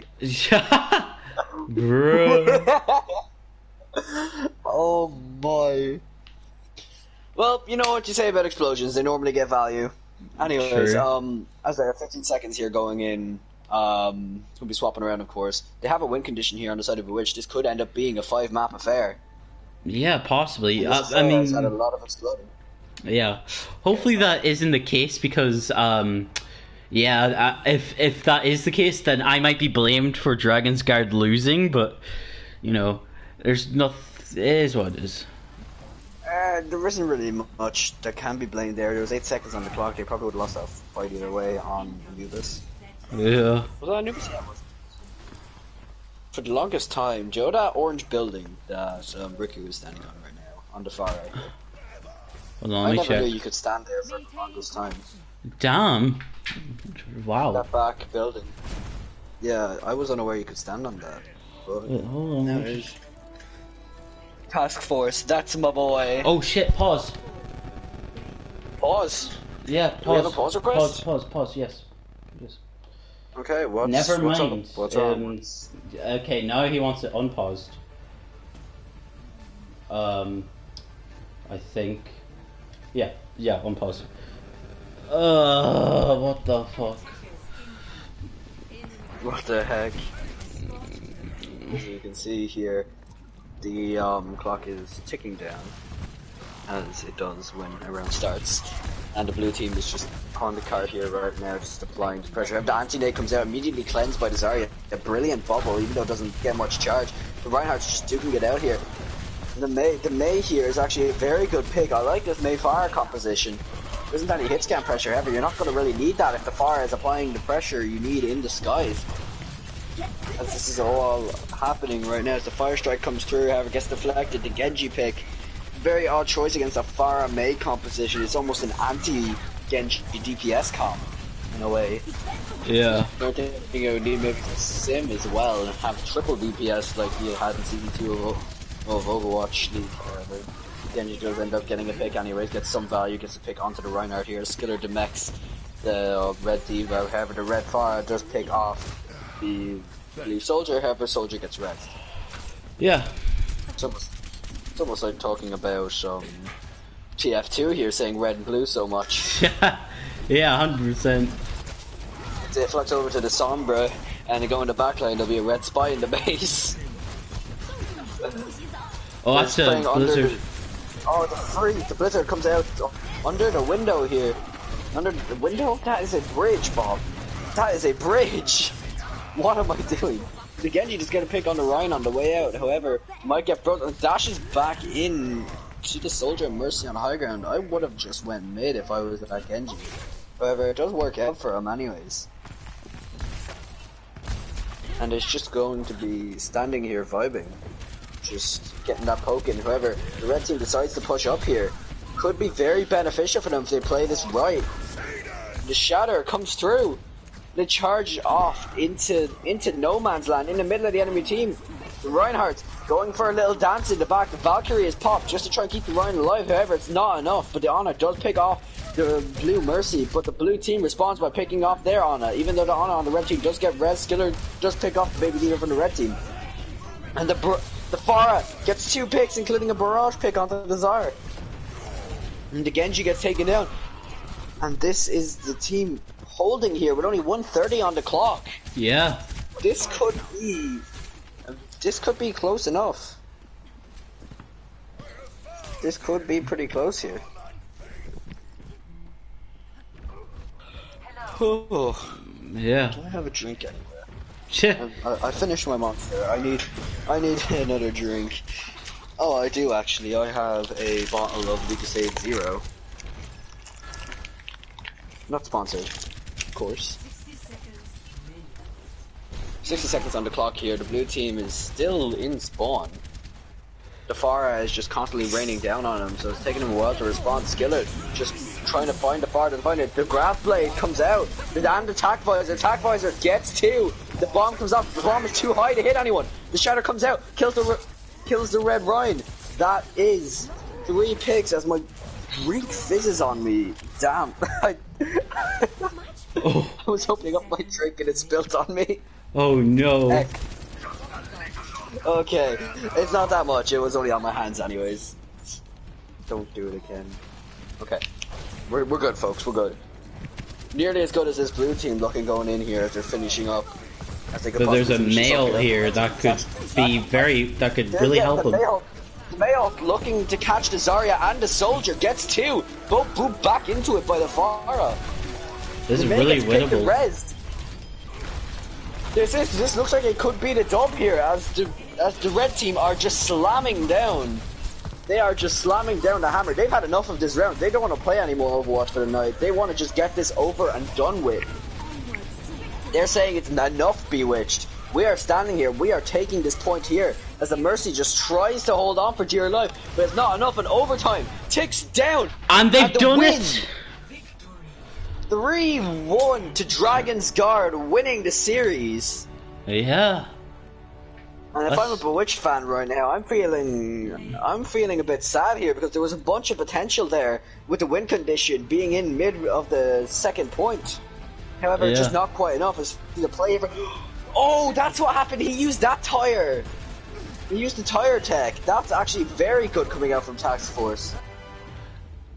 Bro. Oh my. Well, you know what you say about explosions, they normally get value. Anyways, Sure. as there are 15 seconds here going in, we'll be swapping around of course. They have a win condition here on the side of Bewitched. This could end up being a 5-map affair. Yeah, possibly. This I affair has had a mean, lot of exploding. yeah. Hopefully that isn't the case because, yeah, if that is the case, then I might be blamed for Dragon's Guard losing. But you know, there's nothing. It is what it is. There isn't really much that can be blamed there. There was 8 seconds on the clock. They probably would have lost that fight either way on Anubis. Yeah. Was that Anubis? Yeah, it was. For the longest time, Joe, that orange building that Ricky was standing on right now, on the far right here. Hold on, I let me never knew check. you could stand there for the longest time. Damn. Wow. That back building. Yeah, I was unaware you could stand on that. But Wait, hold on. now it is. Task Force, that's my boy. Oh shit! Pause. Pause. Yeah, Do we have pause. a pause request? Pause. Yes. Yes. Okay, what's Never what's mind. Up? What's on? Okay, now he wants it unpaused. I think. Yeah, unpause. What the fuck? What the heck? As you can see here, the clock is ticking down, as it does when a round starts. And the blue team is just on the card here right now, just applying the pressure. The anti-nade comes out, immediately cleansed by the Zarya. A brilliant bubble, even though it doesn't get much charge. The Reinhardt's just duking it out here. And the May here is actually a very good pick. I like this May fire composition. There isn't any hit scan pressure, however, you're not going to really need that if the fire is applying the pressure you need in the skies. As this is all happening right now, as the fire strike comes through, however, gets deflected. The Genji pick, very odd choice against a Pharah May composition. It's almost an anti-Genji DPS comp in a way. Yeah. I don't think it would need maybe a sim as well and have triple DPS like you had in season 2 of Overwatch League. However, Genji does end up getting a pick anyways, gets some value, gets a pick onto the Reinhardt here. Skiller Demex the red Diva, however the red Pharah does pick off the blue soldier, however soldier gets red. Yeah. It's almost like talking about TF2 here, saying red and blue so much. Yeah, 100%. They flex over to the Sombra and they go in the backline, there'll be a red spy in the base. Oh, that's a Playing under blizzard. the blizzard comes out under the window here. Under the window? That is a bridge, Bob. That is a bridge! What am I doing? The Genji just get a pick on the Rhine on the way out, however, might get broken. Dashes back in to the soldier and Mercy on high ground. I would have just went mid if I was that Genji. However, it does work out for him anyways. And it's just going to be standing here vibing. Just getting that poke in. However, the red team decides to push up here. Could be very beneficial for them if they play this right. The shatter comes through. They charge off into no man's land in the middle of the enemy team. The Reinhardt going for a little dance in the back. The Valkyrie is popped just to try and keep the Ryan alive. However, it's not enough. But the Honor does pick off the blue Mercy. But the blue team responds by picking off their Honor. Even though the Honor on the red team does get res, Skiller does pick off the baby leader from the red team. And the Pharah gets 2 picks, including a barrage pick onto the Zarya. And the Genji gets taken down. And this is the team holding here with only 1:30 on the clock. Yeah. This could be close enough. This could be pretty close here. Oh, Yeah. do I have a drink anywhere? Yeah. I finished my monster. I need another drink. Oh, I do actually. I have a bottle of Lucasade Zero. Not sponsored, of course. 60 seconds on the clock here. The blue team is still in spawn. The Pharah is just constantly raining down on him, so it's taking him a while to respond. Skillet just trying to find the Pharah to find it. The Graph Blade comes out. And the Attack Visor. Attack Visor gets 2. The bomb comes off. The bomb is too high to hit anyone. The Shatter comes out. Kills the Red Rhine. That is 3 picks as my drink fizzes on me. Damn. I was opening up my drink and it spilled on me. Oh no. Heck. Okay, it's not that much. It was only on my hands anyways. Don't do it again. Okay, we're good, folks. We're good. Nearly as good as this blue team looking going in here as they're finishing up. As they could So there's a possibly finish this up male here that could be that could really help him. The male looking to catch the Zarya and the soldier gets 2. Both boot back into it by the Pharah. This is The really gets kicked and winnable. rezzed. This looks like it could be the dub here as the red team are just slamming down. They are just slamming down the hammer. They've had enough of this round. They don't want to play any more Overwatch for the night. They want to just get this over and done with. They're saying it's enough, Bewitched. We are standing here. We are taking this point here as the Mercy just tries to hold on for dear life, but it's not enough. And overtime ticks down. And they've the done win. it! 3-1 to Dragon's Guard, winning the series. Yeah. And if I'm a Bewitched fan right now, I'm feeling a bit sad here because there was a bunch of potential there with the win condition being in mid of the second point. However, Yeah. just not quite enough as the play. Oh, that's what happened. He used that tire. He used the tire tech. That's actually very good coming out from Task Force.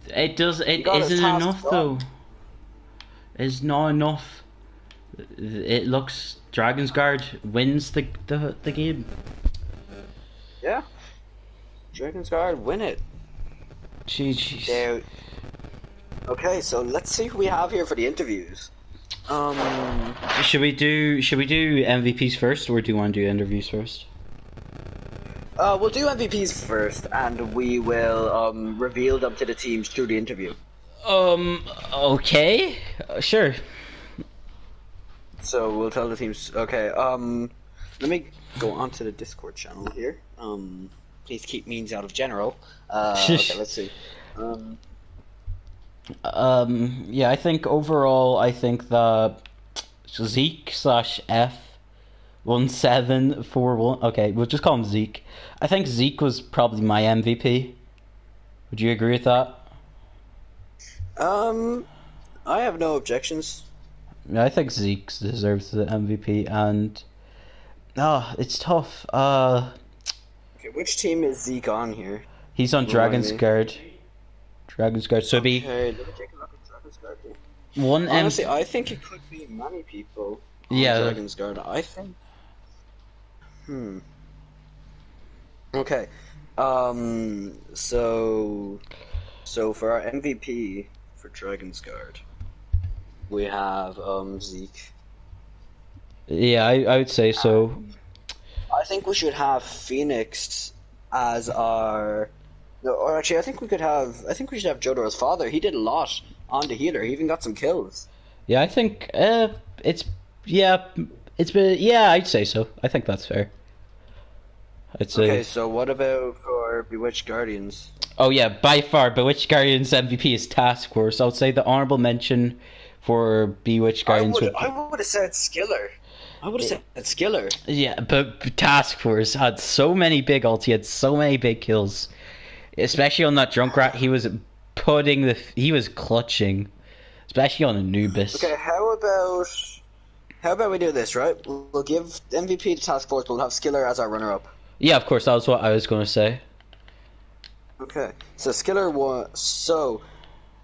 It does. It got his isn't task enough done. though. It's not enough. It looks Dragon's Guard wins the game. Yeah. Dragon's Guard win it. Jeez. Now, okay, so let's see who we have here for the interviews. Should we do MVPs first, or do you want to do interviews first? We'll do MVPs first, and we will reveal them to the teams through the interview. Okay. Sure. So we'll tell the teams. Okay. Let me go onto the Discord channel here. Please keep memes out of general. Okay, let's see. Yeah, I think overall, I think the Zeke/F1741. Okay, we'll just call him Zeke. I think Zeke was probably my MVP. Would you agree with that? I have no objections. Yeah, I think Zeke deserves the MVP, and it's tough. Okay, which team is Zeke on here? He's on Dragon's me. Guard. Dragon's Guard. So it'd be Okay, let me take a look at Dragon's Guard here. one Honestly, I think it could be many people on Yeah. Dragon's Guard. I think. Okay. So for our MVP for Dragon's Guard, we have Zeke. Yeah, I would say so. I think we should have Phoenix as our. No, or actually, I think we should have Jodora's father. He did a lot on the healer. He even got some kills. Yeah, I think it's I'd say so. I think that's fair. I'd say. Okay, so what about for Bewitched Guardians? Oh yeah, by far, Bewitched Guardians MVP is Task Force. I would say the honorable mention for Bewitched Guardians would. I would have said Skiller. I would have said Skiller. Yeah, but Task Force had so many big ults. He had so many big kills, especially on that Junkrat. He was he was clutching, especially on Anubis. Okay, how about we do this, right? We'll give MVP to Task Force, but we'll have Skiller as our runner-up. Yeah, of course. That was what I was going to say. Okay, so Skiller won. So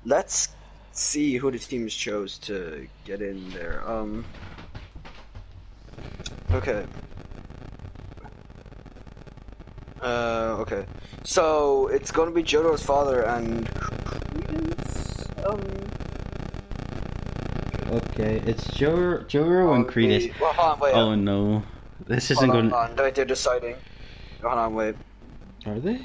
let's see who the teams chose to get in there. Okay. Okay. So it's going to be Jodo's father and Credence. Okay, it's Joro and Credus. Well, hold on, wait. Oh no, this isn't going. Hold on, they're deciding. Hold on, wait. Are they?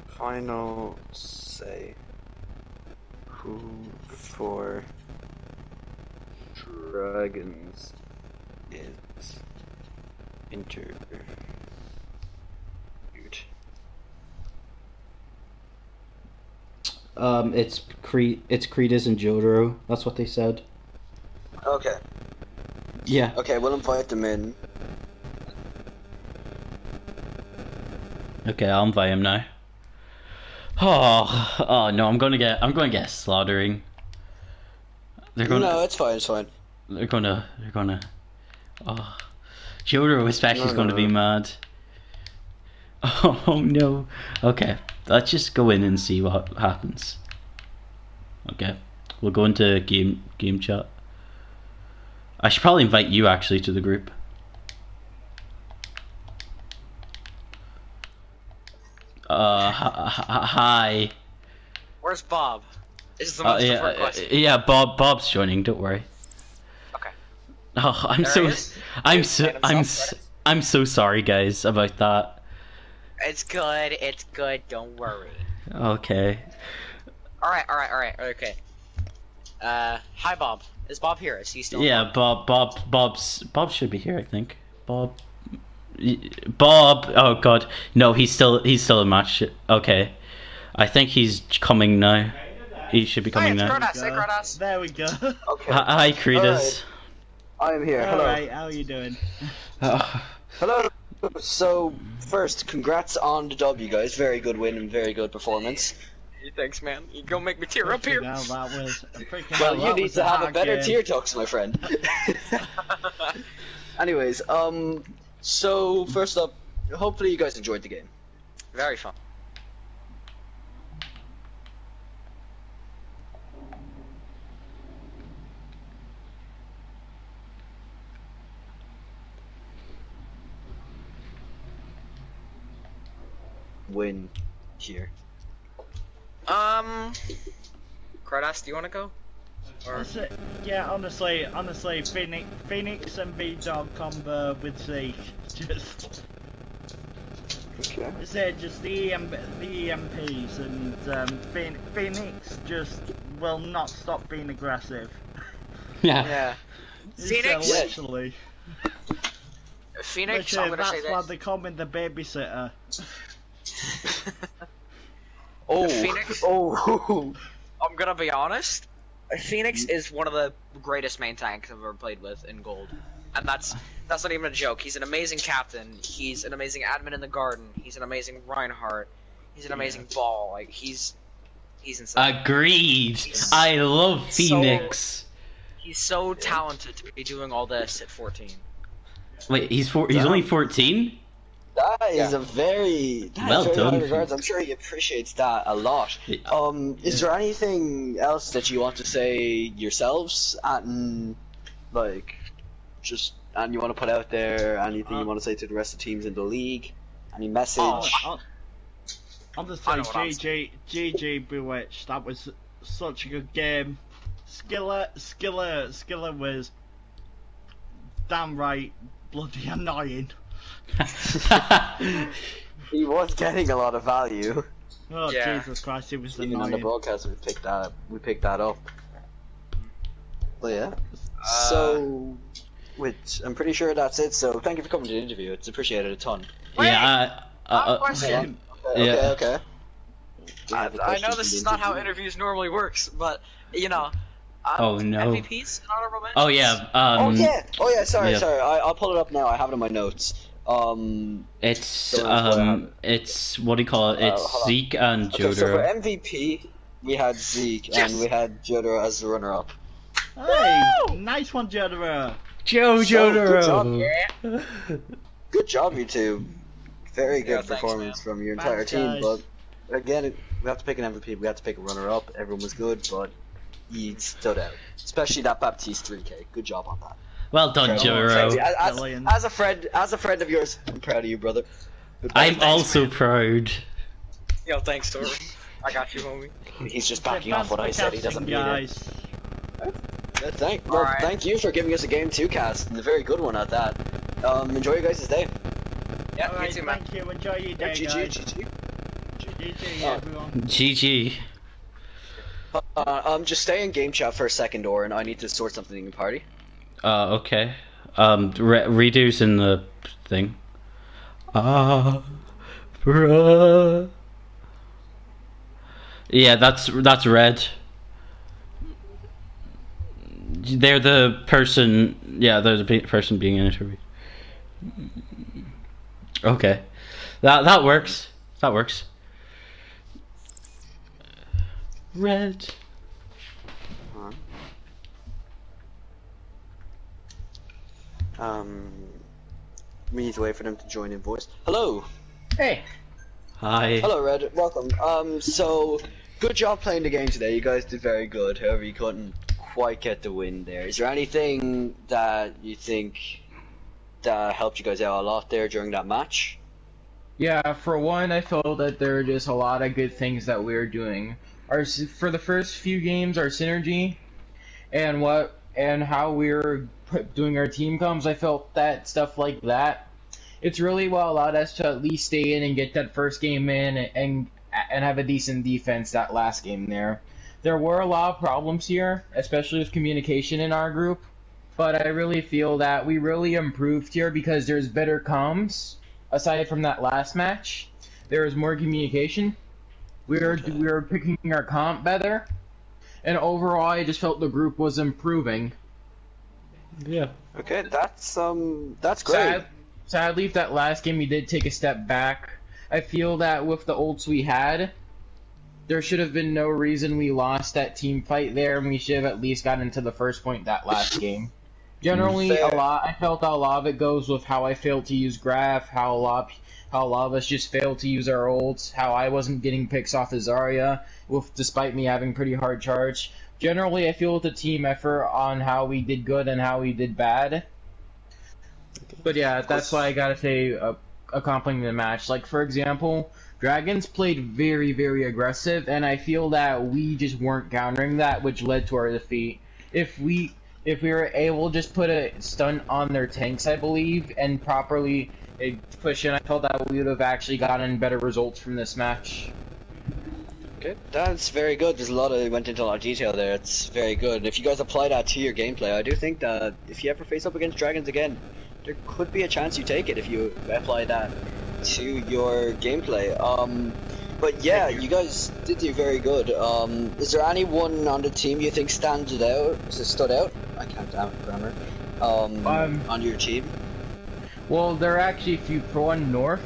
Final say. Who for Dragons is interviewed? It's Credus and Jotaro. That's what they said. Okay. Yeah. Okay, we'll invite them in. Okay, I'll invite him now. Oh no, I'm gonna get slaughtering. No, it's fine, it's fine. They're gonna. Oh, Jotaro especially is gonna be mad. Oh no. Okay, let's just go in and see what happens. Okay, we'll go into game chat. I should probably invite you actually to the group. Hi. Where's Bob? This is the most important question. Yeah, Bob's joining, don't worry. Okay. Oh, I'm so sorry guys about that. It's good, don't worry. Okay. Alright, okay. Hi Bob. Is Bob here? Is he still Yeah, on? Bob should be here, I think. Bob, oh god. No, he's still in match. Okay. I think he's coming now. He should be coming now. Kronos. There we go. Okay. Hi, Credus. I am here. Hello. Alright, how are you doing? Hello. So, first, congrats on the W, guys. Very good win and very good performance. Thanks, man. You gonna make me tear up here. Well, that was Well, you need to have a better tear ducts, my friend. Anyways, so first up, hopefully you guys enjoyed the game. Very fun. Win here. Kronos, do you wanna go? Or... Yeah, honestly, Phoenix and B-Dog combo with Zeke, just... Okay. Just the EMPs, and Phoenix just will not stop being aggressive. Yeah. Phoenix? Literally. Phoenix, Literally, I'm gonna say that's this. why they call me the babysitter. Phoenix. Oh. I'm gonna be honest. Phoenix is one of the greatest main tanks I've ever played with in Gold, and that's not even a joke. He's an amazing captain. He's an amazing admin in the garden. He's an amazing Reinhardt. He's an amazing ball. Like he's insane. Agreed. I love Phoenix. He's so talented to be doing all this at 14. Wait, he's only 14? That is a very Well done. high regards. I'm sure he appreciates that a lot. Is there anything else that you want to say yourselves, and like, and you want to put out there? Anything you want to say to the rest of the teams in the league? Any message? Honestly, GG Bewitched. That was such a good game. Skiller was downright bloody annoying. He was getting a lot of value. Oh Yeah. Jesus Christ, it was Even annoying. on the broadcast, we picked that up. But yeah. So, which I'm pretty sure that's it. So thank you for coming to the interview. It's appreciated a ton. Yeah. Question. Okay. I know this is not how interviews normally works, but you know, Oh no. MVPs and honorable mentions. Oh yeah. Oh yeah. Sorry. yeah. I'll pull it up now. I have it in my notes. It's Don't ask why I have it. it's what do you call it? It's hold on. Zeke and Okay, so for Jotaro. MVP, we had Zeke Yes! and we had Jotaro as the runner-up. Hey, nice one, Jotaro. Joe So, good job. Jotaro. Good job, you two. Very good Yeah, thanks, performance from your entire Thanks, team. guys. But again, we have to pick an MVP. We have to pick a runner-up. Everyone was good, but he stood out. Especially that Baptiste 3K. Good job on that. Well done, Thank you. Jotaro. Brilliant. As a friend of yours, I'm proud of you, brother. Good I'm work. also proud. Yo, thanks, Tori. I got you, homie. He's just backing off what I said. He doesn't mean it. guys. Yeah, Alright. thank you for giving us a game 2 cast, and a very good one at that. Enjoy your guys' day. Yeah, Alright, you too, man. thank you. Enjoy your day, GG, guys. GG. GG, Oh. everyone. GG. Just stay in game chat for a second, Oren. I need to sort something in the party. Okay. Redo's in the thing. Bruh. Yeah, that's red. They're the person. Yeah, they're the person being interviewed. Okay, that works. That works. Red. We need to wait for them to join in voice. Hello. Hey. Hi. Hello, Red. Welcome. So good job playing the game today. You guys did very good. However, you couldn't quite get the win there. Is there anything that you think that helped you guys out a lot there during that match? Yeah, for one, I felt that there were just a lot of good things that we were doing. For the first few games, our synergy and how we were doing our team comms, I felt that stuff like that. It's really what allowed us to at least stay in and get that first game in and have a decent defense that last game there. There were a lot of problems here, especially with communication in our group, but I really feel that we really improved here because there's better comms. Aside from that last match, there was more communication. We were picking our comp better, and overall, I just felt the group was improving. Yeah. Okay, that's great. Sadly, if that last game we did take a step back, I feel that with the ults we had, there should have been no reason we lost that team fight there, and we should have at least gotten to the first point that last game. Generally, Fair. I felt a lot of it goes with how I failed to use Graph, how a lot of us just failed to use our ults, how I wasn't getting picks off of Zarya, despite me having pretty hard charge. Generally, I feel with the team effort on how we did good and how we did bad. But yeah, that's why I gotta say, accompanying the match. Like, for example, Dragons played very, very aggressive, and I feel that we just weren't countering that, which led to our defeat. If we were able to just put a stun on their tanks, I believe, and properly push in, I felt that we would have actually gotten better results from this match. Okay, that's very good. There's went into a lot of detail there. It's very good. If you guys apply that to your gameplay, I do think that if you ever face up against Dragons again, there could be a chance you take it if you apply that to your gameplay. But yeah, you guys did do very good. Is there anyone on the team you think stood out? I can't damn grammar. On your team? Well, there are actually a few. For one, North,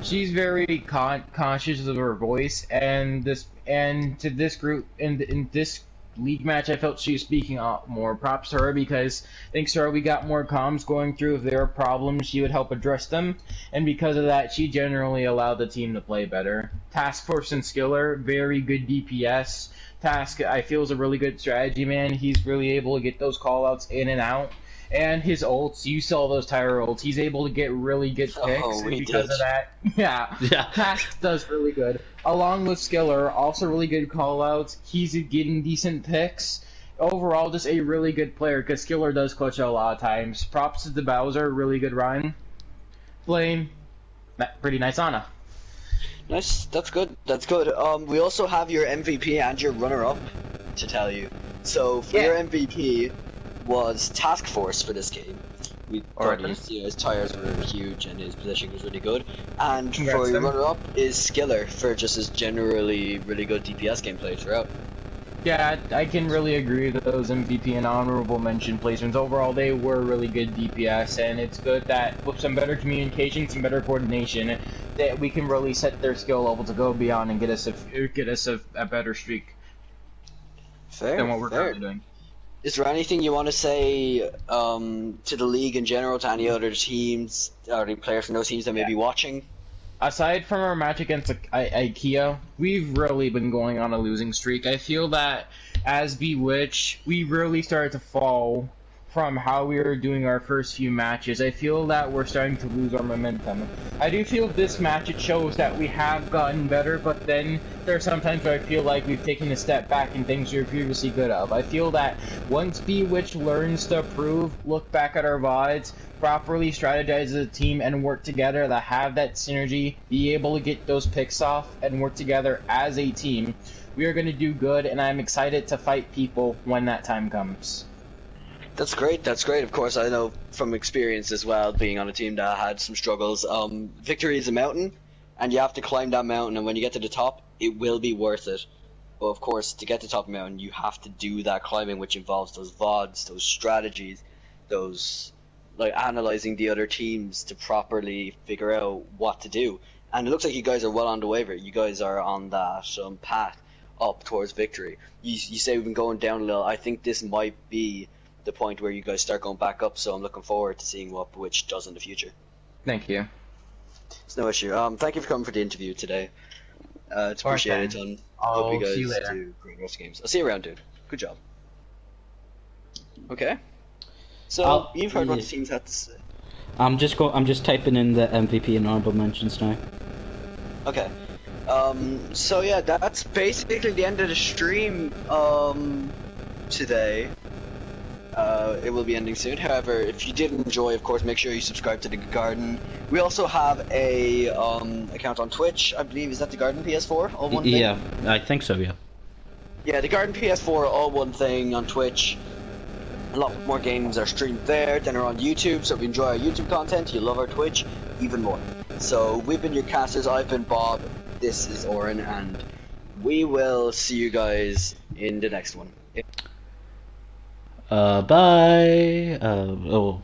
she's very conscious of her voice, and to this group in this league match, I felt she was speaking out more. Props to her, because thanks to her, we got more comms going through. If there were problems, she would help address them, and because of that, she generally allowed the team to play better. Task Force and Skiller, very good DPS. Task, I feel, is a really good strategy man. He's really able to get those callouts in and out. And his ults, you saw those Tyre ults, he's able to get really good picks, and because of that, yeah, Task does really good. Along with Skiller, also really good callouts, he's getting decent picks. Overall, just a really good player, because Skiller does clutch a lot of times. Props to the Bowser, really good run. Flame, pretty nice Ana. Nice, that's good. That's good. We also have your MVP and your runner-up to tell you. So for your MVP was Task Force for this game. We thought his tires were huge and his position was really good. And for your runner-up is Skiller for just his generally really good DPS gameplay throughout. Yeah, I can really agree with those MVP and honorable mention placements. Overall, they were really good DPS, and it's good that with some better communication, some better coordination, that we can really set their skill level to go beyond and get us a better streak Fair, than what we're fair. currently doing. Is there anything you want to say to the league in general, to any other teams, or any players from those teams that may be watching? Aside from our match against IKEA, we've really been going on a losing streak. I feel that as Bewitched, we really started to fall from how we were doing our first few matches. I feel that we're starting to lose our momentum. I do feel this match, it shows that we have gotten better, but then there are some times where I feel like we've taken a step back in things we were previously good of. I feel that once Bewitched learns to improve, look back at our VODs, properly strategize as a team and work together to have that synergy, be able to get those picks off and work together as a team, we are going to do good, and I'm excited to fight people when that time comes. That's great. That's great. Of course, I know from experience as well, being on a team that had some struggles. Victory is a mountain, and you have to climb that mountain. And when you get to the top, it will be worth it. But of course, to get to the top of the mountain, you have to do that climbing, which involves those VODs, those strategies, those like analyzing the other teams to properly figure out what to do. And it looks like you guys are well on the way for it. You guys are on that path up towards victory. You say we've been going down a little. I think this might be the point where you guys start going back up, so I'm looking forward to seeing what Bewitched does in the future. Thank you. It's no issue. Thank you for coming for the interview today. It's appreciated, ton. Hope you guys see you later. do great rest games. I'll see you around, dude. Good job. Okay. So you've heard what the teams had to say. I'm just typing in the MVP and honorable mentions now. Okay. So yeah, that's basically the end of the stream today. It will be ending soon. However, if you did enjoy, of course, make sure you subscribe to the Garden. We also have a account on Twitch. I believe, is that the Garden PS4? All one thing? Yeah, I think so. Yeah. Yeah, the Garden PS4, all one thing on Twitch. A lot more games are streamed there than are on YouTube. So if you enjoy our YouTube content, you love our Twitch even more. So we've been your casters. I've been Bob. This is Oren, and we will see you guys in the next one. Bye. Oh.